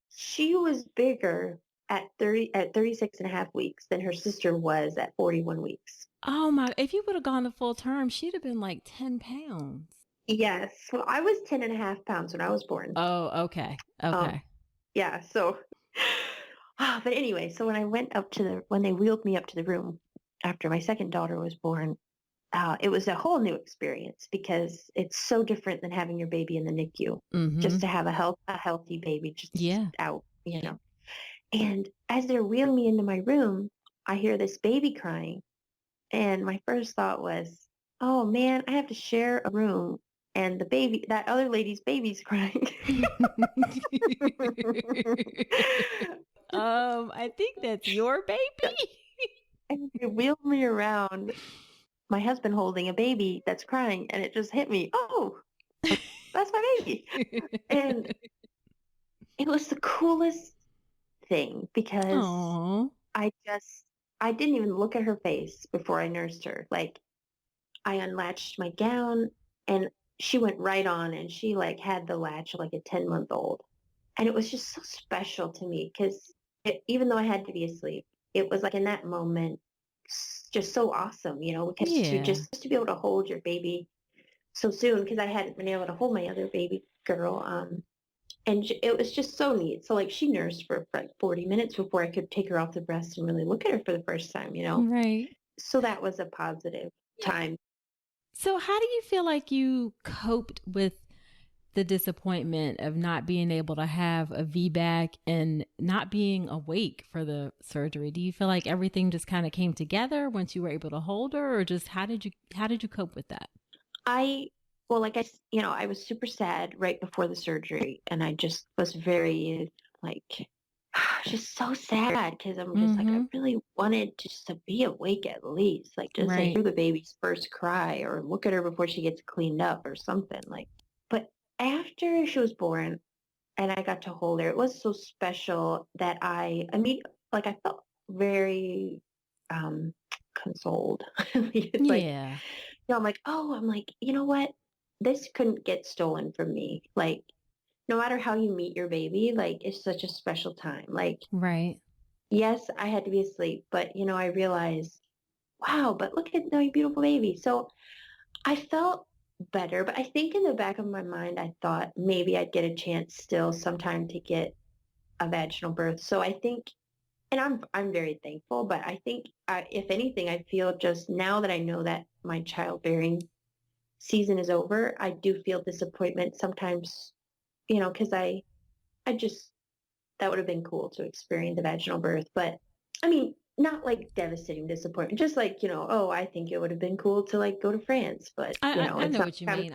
she was bigger at 36 and a half weeks than her sister was at 41 weeks. Oh my, if you would have gone to full term, she'd have been like 10 pounds. Yes. Well, I was 10 and a half pounds when I was born. Oh, okay. Okay. Yeah. So, but anyway, so when I went when they wheeled me up to the room after my second daughter was born, it was a whole new experience because it's so different than having your baby in the NICU. Just to have a healthy baby just out, And as they're wheeling me into my room, I hear this baby crying. And my first thought was, oh man, I have to share a room and that other lady's baby's crying. I think that's your baby. And they wheeled me around, my husband holding a baby that's crying, and it just hit me. Oh, that's my baby. And it was the coolest thing because Aww. I didn't even look at her face before I nursed her. Like, I unlatched my gown and she went right on and she like had the latch like a 10-month-old. And it was just so special to me because even though I had to be asleep, it was like in that moment, just so awesome, because Yeah. to be able to hold your baby so soon, because I hadn't been able to hold my other baby girl. And it was just so neat. So like she nursed for like 40 minutes before I could take her off the breast and really look at her for the first time. Right. So that was a positive time. So, how do you feel like you coped with the disappointment of not being able to have a VBAC and not being awake for the surgery? Do you feel like everything just kind of came together once you were able to hold her, or just how did you cope with that? I, well, like I was super sad right before the surgery, and I just was very like, just so sad because I'm just like, I Mm-hmm. really wanted just to be awake at least, like just like Right. hear the baby's first cry or look at her before she gets cleaned up or something like. But after she was born and I got to hold her, it was so special that like I felt very um consoled. It's like, Yeah. I'm like, oh, I'm like, you know what? This couldn't get stolen from me. Like, no matter how you meet your baby, like, it's such a special time. Like, Right. yes, I had to be asleep, but, I realized, wow, but look at my beautiful baby. So I felt better, but I think in the back of my mind, I thought maybe I'd get a chance still sometime to get a vaginal birth. So I think, and I'm very thankful, but I think if anything, I feel just now that I know that my childbearing season is over, I do feel disappointment sometimes, because I just, that would have been cool to experience the vaginal birth. But I mean, not like devastating disappointment, just like, oh, I think it would have been cool to like go to France, but, I it's know not, what you mean.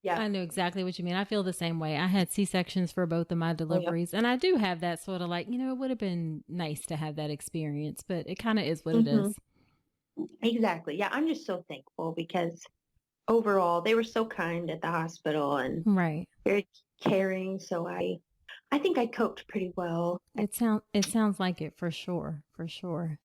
yeah. I know exactly what you mean. I feel the same way. I had C-sections for both of my Oh, yeah. deliveries, and I do have that sort of like, it would have been nice to have that experience, but it kind of is what it Hmm. is. Exactly. Yeah. I'm just so thankful because overall they were so kind at the hospital and Right. very caring. So I think I coped pretty well. It sounds like it for sure, for sure.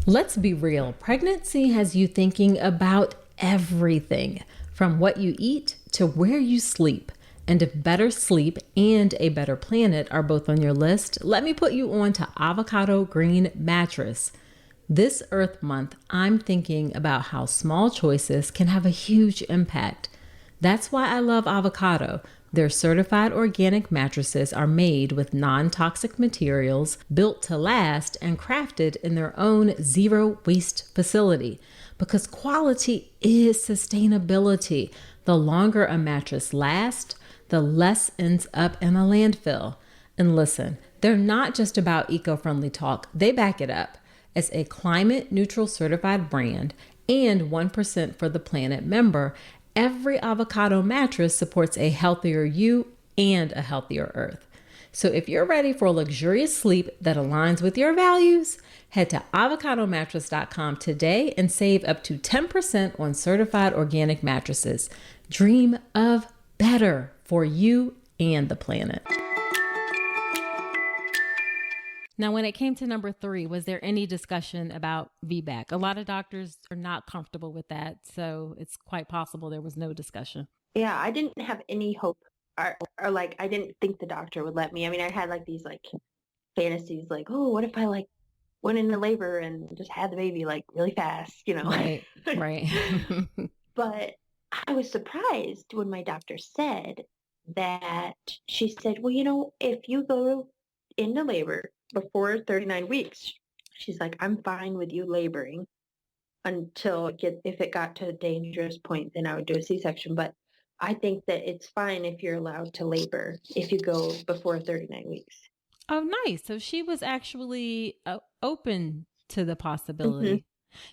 Let's be real. Pregnancy has you thinking about everything from what you eat to where you sleep. And if better sleep and a better planet are both on your list, let me put you on to Avocado Green Mattress. This Earth Month, I'm thinking about how small choices can have a huge impact. That's why I love Avocado. Their certified organic mattresses are made with non toxic materials, built to last, and crafted in their own zero waste facility. Because quality is sustainability. The longer a mattress lasts, the less ends up in a landfill. And listen, they're not just about eco friendly talk, they back it up. As a climate neutral certified brand and 1% for the planet member, every avocado mattress supports a healthier you and a healthier earth. So if you're ready for luxurious sleep that aligns with your values, head to avocadomattress.com today and save up to 10% on certified organic mattresses. Dream of better for you and the planet. Now, when it came to number 3, was there any discussion about VBAC? A lot of doctors are not comfortable with that, so it's quite possible there was no discussion. Yeah. I didn't have any hope or like, I didn't think the doctor would let me. I mean, I had like these like fantasies like, oh, what if I like went into labor and just had the baby like really fast. Right, right. But I was surprised when my doctor said that she said, well, if you go into labor before 39 weeks, she's like, I'm fine with you laboring until if it got to a dangerous point, then I would do a C-section. But I think that it's fine if you're allowed to labor if you go before 39 weeks. Oh, nice. So she was actually open to the Hmm. possibility.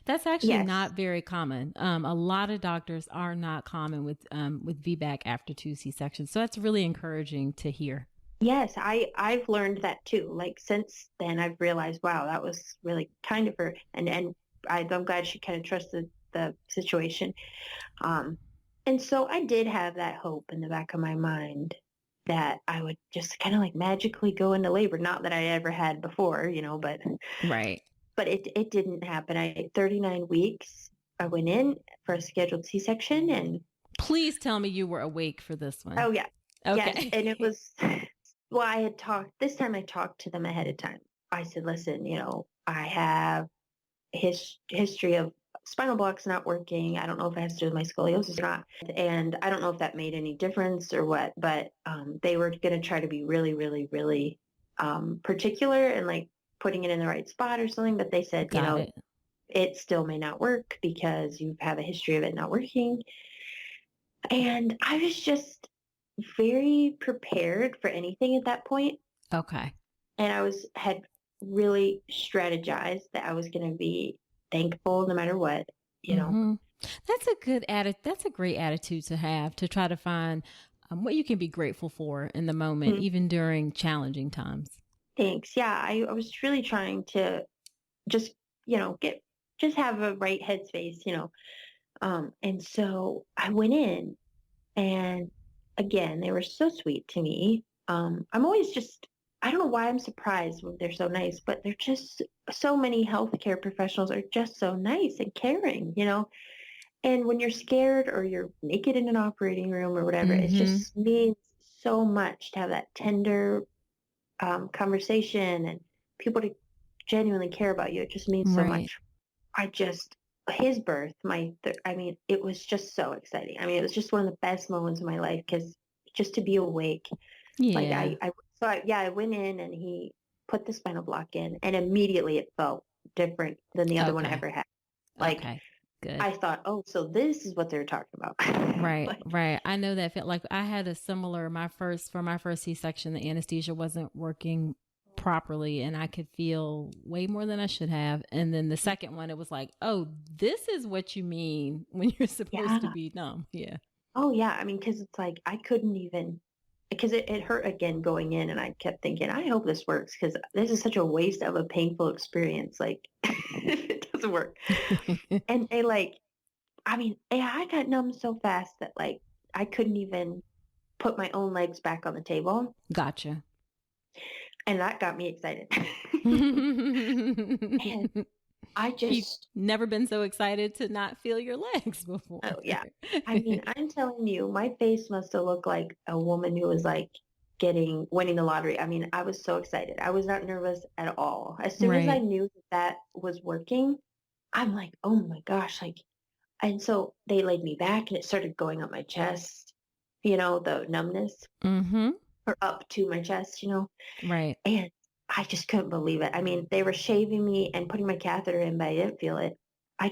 That's actually Yes. not very common. A lot of doctors are not common with VBAC after 2 C-sections. So that's really encouraging to hear. Yes, I've learned that too. Like since then, I've realized, wow, that was really kind of her, and I'm glad she kind of trusted the situation. Um, and so I did have that hope in the back of my mind that I would just kind of like magically go into labor. Not that I ever had before, Right. but it didn't happen. 39 weeks. I went in for a scheduled C-section, and Please tell me you were awake for this one. oh yeah, yes, Okay. and it was. Well, I had talked this time. I talked to them ahead of time. I said, listen, I have history of spinal blocks not working. I don't know if it has to do with my scoliosis or not. And I don't know if that made any difference or what, but they were going to try to be really, really, really particular and like putting it in the right spot or something. But they said, Got it. it still may not work because you have a history of it not working. And I was just very prepared for anything at that point. Okay. And had really strategized that I was going to be thankful no matter what, you know. Mm-hmm. That's a good attitude. That's a great attitude to have, to try to find what you can be grateful for in the moment, Mhm. even during challenging times. Thanks. Yeah, I was really trying to just, just have a right headspace, and so I went in and again, they were so sweet to me. I'm always just, I don't know why I'm surprised when they're so nice, but they're just so many healthcare professionals are just so nice and caring, And when you're scared or you're naked in an operating room or whatever, it Mm-hmm. just means so much to have that tender conversation and people to genuinely care about you. It just means so Right. much. His birth, I mean, it was just so exciting. I mean, it was just one of the best moments of my life because just to be awake, like Yeah. I went in and he put the spinal block in and immediately it felt different than the other one I Okay. ever had. Like Okay. Good. I thought, oh, so this is what they're talking about. Right, Like, right. I know that felt like I had a similar for my first C-section, the anesthesia wasn't working properly and I could feel way more than I should have. And then the second one, it was like, oh, this is what you mean when you're supposed to yeah. be numb. Yeah. Oh, yeah. I mean, because it's like I couldn't even, because it hurt again going in, and I kept thinking, I hope this works because this is such a waste of a painful experience. Like, it doesn't work. And I mean, I got numb so fast that like I couldn't even put my own legs back on the table, Gotcha. and that got me excited. And I You've just, never been so excited to not feel your legs before. oh yeah. I mean, I'm telling you, my face must have looked like a woman who was like winning the lottery. I mean, I was so excited. I was not nervous at all. As soon as I Right. knew that was working, I'm like, oh my gosh, like, and so they laid me back and it started going up my chest, the numbness, Mm-hmm. or up to my chest, Right. and I just couldn't believe it. I mean, they were shaving me and putting my catheter in, but I didn't feel it. I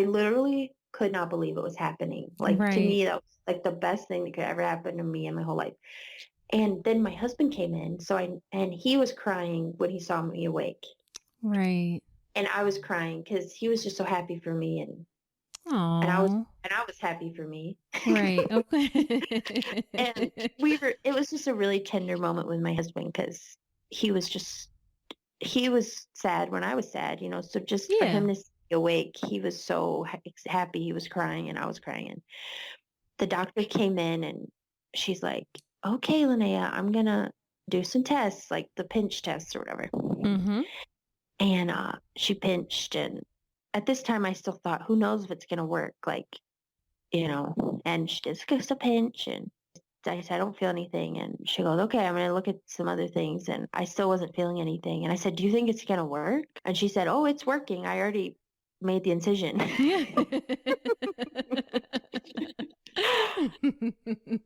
literally could not believe it was happening. Like to Right. me, that was like the best thing that could ever happen to me in my whole life. And then my husband came in, and he was crying when he saw me awake. Right. And I was crying because he was just so happy for me, and I was Oh. and I was happy for me. Right. Okay. And it was just a really tender moment with my husband because he was just he was sad when I was sad, so just for Yeah. him to stay awake, he was so happy. He was crying and I was crying. And the doctor came in and she's like, okay, Linnea, I'm going to do some tests, like the pinch tests or whatever. Mm-hmm. And she pinched. And at this time, I still thought, who knows if it's going to work? Like, and she just goes to pinch. And I said, I don't feel anything. And she goes, okay, I'm going to look at some other things. And I still wasn't feeling anything. And I said, do you think it's going to work? And she said, oh, it's working. I already made the incision. Yeah.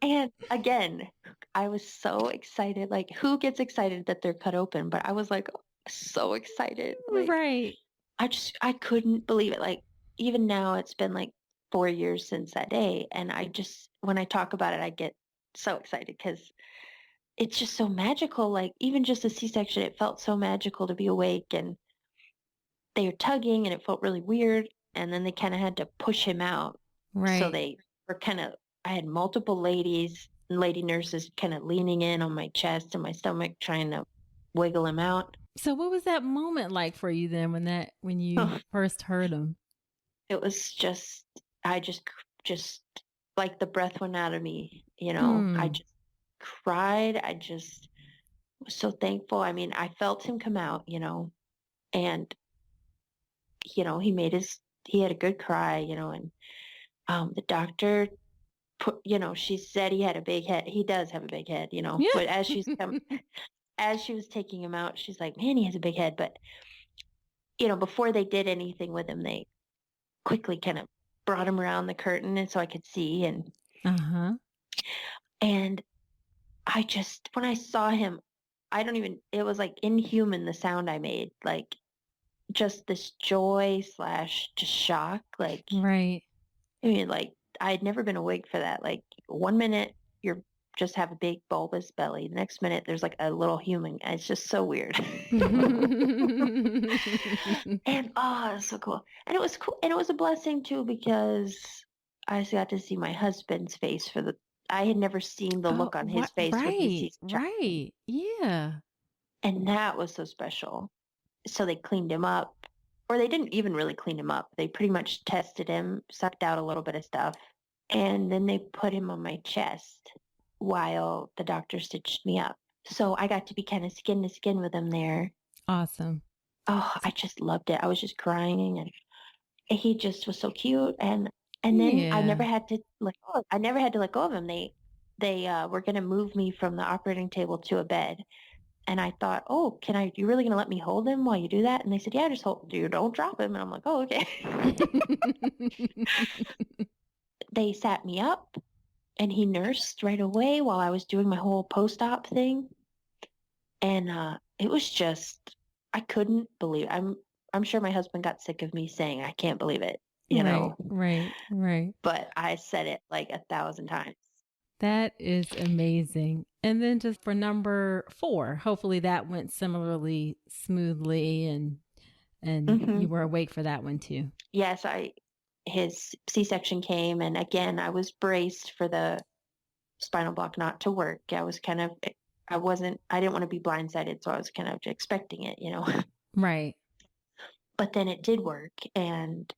And again, I was so excited. Like, who gets excited that they're cut open? But I was like, so excited. Like, Right. I couldn't believe it. Like, even now, it's been like 4 years since that day. And when I talk about it, I get so excited because it's just so magical. Like even just a C-section, it felt so magical to be awake and they were tugging and it felt really weird. And then they kind of had to push him out. So Right. they were I had multiple lady nurses kind of leaning in on my chest and my stomach trying to wiggle him out. So what was that moment like for you then when you Oh, first heard him? it was just like the breath went out of me, I Mm. just cried. I just was so thankful. I mean, I felt him come out, and he had a good cry, and the doctor she said he had a big head. He does have a big head, Yeah. but as she's coming, as she was taking him out, she's like, man, he has a big head. But, you know, before they did anything with him, they quickly kind of brought him around the curtain and so I could see. Uh-huh. And I just, when I saw him, it was like inhuman the sound I made. Like just this joy slash just shock. Like, Right. I mean, like I had never been awake for that. Like one minute you're just have a big bulbous belly. The next minute there's like a little human. It's just so weird. And oh, it's so cool. And it was cool. And it was a blessing too because I got to see my husband's face I had never seen the Oh, look on his what? face when he Right. sees a child. Right. Yeah. And that was so special. So they cleaned him up, or they didn't even really clean him up. They pretty much tested him, sucked out a little bit of stuff, and then they put him on my chest while the doctor stitched me up. So I got to be kind of skin to skin with him there. Awesome. Oh, I just loved it. I was just crying, and he just was so cute. And then I never Yeah. had to let go. I never had to let go of him. They were going to move me from the operating table to a bed. And I thought, oh, you really going to let me hold him while you do that? And they said, yeah, just hold, you don't drop him. And I'm like, oh, okay. They sat me up and he nursed right away while I was doing my whole post-op thing. And it was just, I couldn't believe I'm sure my husband got sick of me saying, I can't believe it, you Right. know, Right. Right. but I said it like 1,000 times. That is amazing. And then just for number 4, hopefully that went similarly smoothly and Hmm. you were awake for that one too. Yes, his C-section came, and again, I was braced for the spinal block not to work. I didn't want to be blindsided, so I was kind of expecting it, you know. Right. But then it did work, and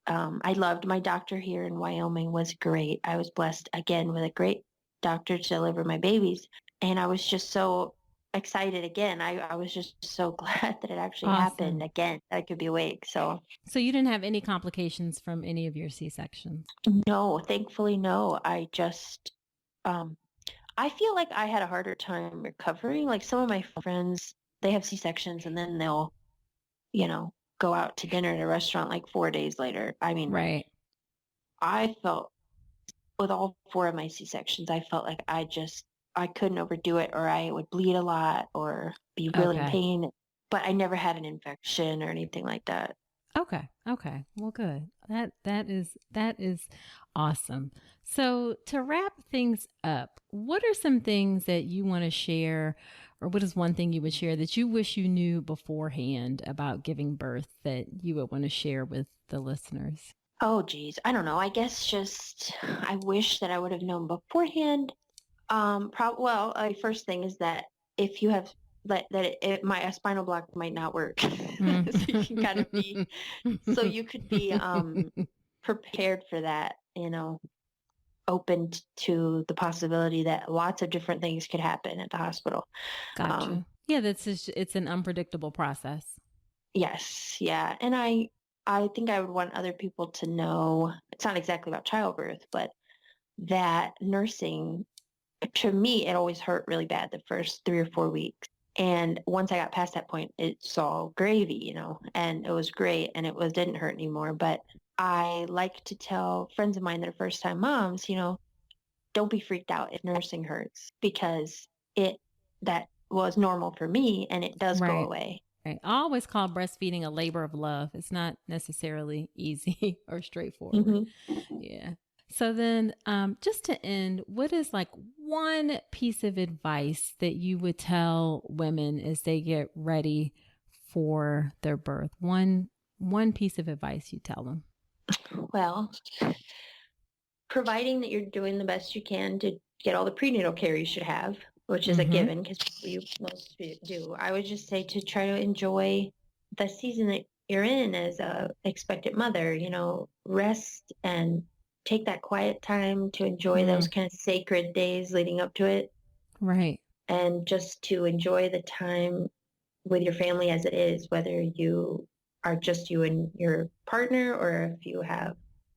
I loved my doctor here in Wyoming was great. I was blessed again with a great doctor to deliver my babies, and I was just so excited again. I was just so glad that it actually happened Awesome. again. That I could be awake. So So you didn't have any complications from any of your C-sections? no, thankfully, no. Um, I feel like I had a harder time recovering. Like some of my friends, they have C-sections and then they'll, you know, go out to dinner at a restaurant like 4 days later. I mean, Right. I felt with all 4 of my C-sections, I felt like I couldn't overdo it or I would bleed a lot or be really in Okay. pain. But I never had an infection or anything like that. Okay. Okay. Well, good. That is awesome. So, to wrap things up, what are some things that you want to share or what is one thing you would share that you wish you knew beforehand about giving birth that you would want to share with the listeners? Oh, geez. I don't know. I guess just I wish that I would have known beforehand. First thing is that if you have a spinal block might not work, so Mm. you can kind of so you could be prepared for that. You know, open to the possibility that lots of different things could happen at the hospital. Um, Gotcha. Yeah, it's an unpredictable process. yes, yeah, and I think I would want other people to know. It's not exactly about childbirth, but that nursing to me, it always hurt really bad the first 3 or 4 weeks. And once I got past that point, it's all gravy, you know, and it was great and didn't hurt anymore. But I like to tell friends of mine that are first time moms, you know, don't be freaked out if nursing hurts because that was normal for me and it does go Right. away. Right. I always call breastfeeding a labor of love. It's not necessarily easy or straightforward. Hmm. Yeah. So then, just to end, what is like one piece of advice that you would tell women as they get ready for their birth? One piece of advice you tell them. Well, providing that you're doing the best you can to get all the prenatal care you should have, which is a Mm-hmm. given because most do. I would just say to try to enjoy the season that you're in as a expectant mother, you know, rest and take that quiet time to enjoy those Mm, kind of sacred days leading up to it right. and just to enjoy the time with your family as it is, whether you are just you and your partner or if you have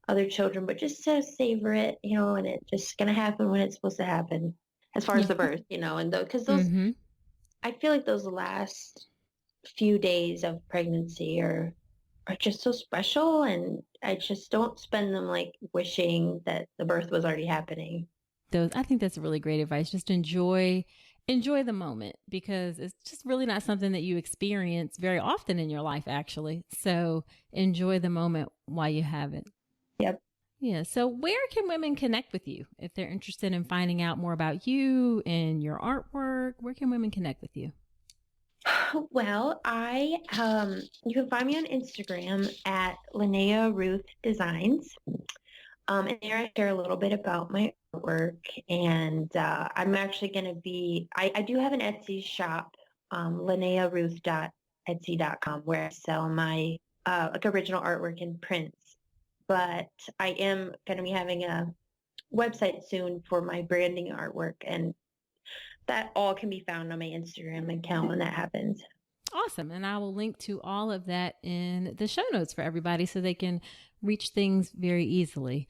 other children, but just to savor it, you know, and it's just going to happen when it's supposed to happen as far as Yeah. the birth, you know, and because those Mm-hmm. I feel like those last few days of pregnancy are just so special, and I just don't spend them like wishing that the birth was already happening. I think that's really great advice. Just enjoy the moment, because it's just really not something that you experience very often in your life, actually. So enjoy the moment while you have it. Yep. Yeah. So where can women connect with you if they're interested in finding out more about you and your artwork? Where can women connect with you? Well, you can find me on Instagram at Linnea Ruth Designs. And there I share a little bit about my artwork, and I'm actually going to I do have an Etsy shop, linnearuth.etsy.com, where I sell my like original artwork in prints. But I am going to be having a website soon for my branding artwork, and that all can be found on my Instagram account when that happens. Awesome. And I will link to all of that in the show notes for everybody so they can reach things very easily.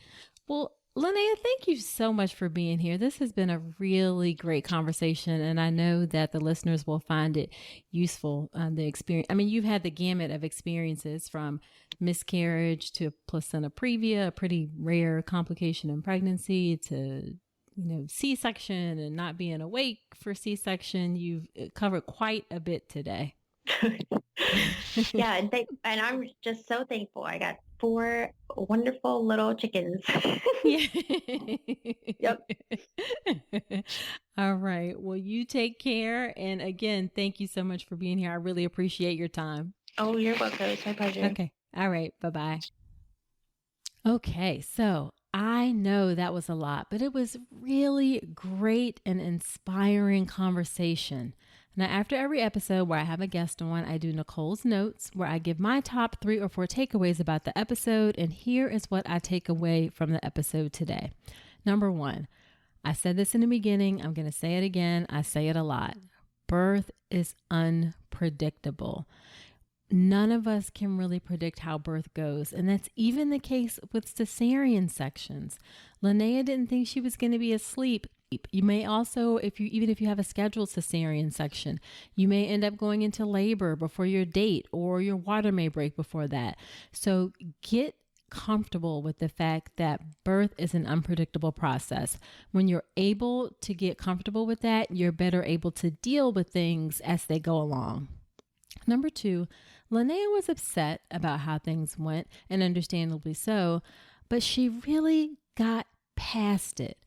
Well, Linnea, thank you so much for being here. This has been a really great conversation, and I know that the listeners will find it useful. The experience, I mean, you've had the gamut of experiences from miscarriage to placenta previa, a pretty rare complication in pregnancy, to C-section and not being awake for C-section. You've covered quite a bit today. Yeah, and I'm just so thankful. I got 4 wonderful little chickens. Yeah. Yep. All right. Well, you take care. And again, thank you so much for being here. I really appreciate your time. Oh, you're welcome. It's my pleasure. Okay. All right. Bye-bye. Okay. So I know that was a lot, but it was really great and inspiring conversation. Now, after every episode where I have a guest on, I do Nicole's Notes, where I give my top 3 or 4 takeaways about the episode. And here is what I take away from the episode today. Number 1, I said this in the beginning. I'm going to say it again. I say it a lot. Birth is unpredictable. None of us can really predict how birth goes. And that's even the case with cesarean sections. Linnea didn't think she was going to be asleep. You may also, even if you have a scheduled cesarean section, you may end up going into labor before your date, or your water may break before that. So get comfortable with the fact that birth is an unpredictable process. When you're able to get comfortable with that, you're better able to deal with things as they go along. Number 2, Linnea was upset about how things went, and understandably so, but she really got past it.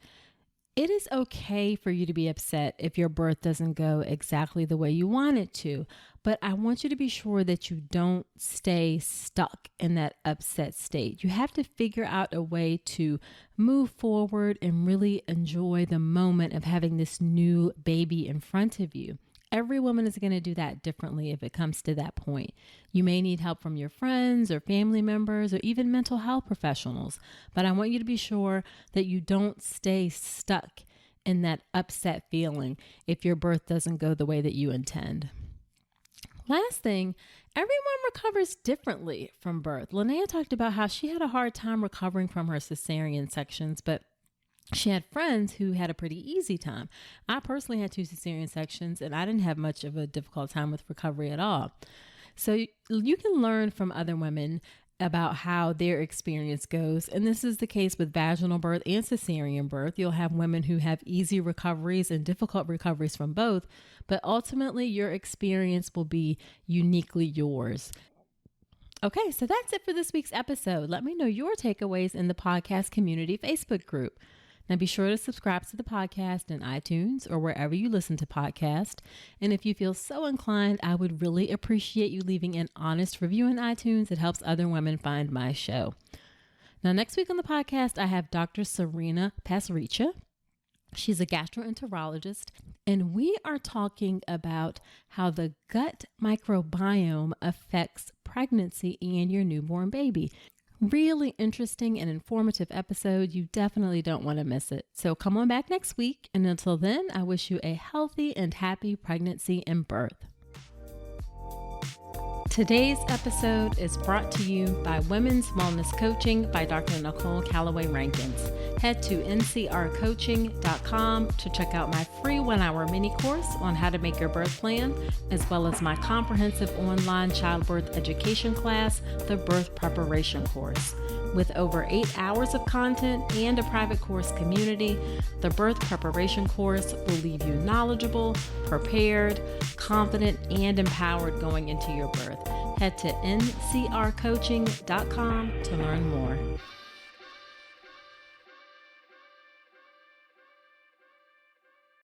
It is okay for you to be upset if your birth doesn't go exactly the way you want it to, but I want you to be sure that you don't stay stuck in that upset state. You have to figure out a way to move forward and really enjoy the moment of having this new baby in front of you. Every woman is going to do that differently if it comes to that point. You may need help from your friends or family members or even mental health professionals, but I want you to be sure that you don't stay stuck in that upset feeling if your birth doesn't go the way that you intend. Last thing, everyone recovers differently from birth. Linnea talked about how she had a hard time recovering from her cesarean sections, but she had friends who had a pretty easy time. I personally had 2 cesarean sections, and I didn't have much of a difficult time with recovery at all. So you can learn from other women about how their experience goes. And this is the case with vaginal birth and cesarean birth. You'll have women who have easy recoveries and difficult recoveries from both, but ultimately your experience will be uniquely yours. Okay, so that's it for this week's episode. Let me know your takeaways in the podcast community Facebook group. Now be sure to subscribe to the podcast in iTunes or wherever you listen to podcasts. And if you feel so inclined, I would really appreciate you leaving an honest review in iTunes. It helps other women find my show. Now next week on the podcast, I have Dr. Serena Pasricha. She's a gastroenterologist, and we are talking about how the gut microbiome affects pregnancy and your newborn baby. Really interesting and informative episode. You definitely don't want to miss it. So come on back next week. And until then, I wish you a healthy and happy pregnancy and birth. Today's episode is brought to you by Women's Wellness Coaching by Dr. Nicole Calloway Rankins. Head to ncrcoaching.com to check out my free 1-hour mini course on how to make your birth plan, as well as my comprehensive online childbirth education class, the Birth Preparation Course. With over 8 hours of content and a private course community, the Birth Preparation Course will leave you knowledgeable, prepared, confident, and empowered going into your birth. Head to ncrcoaching.com to learn more.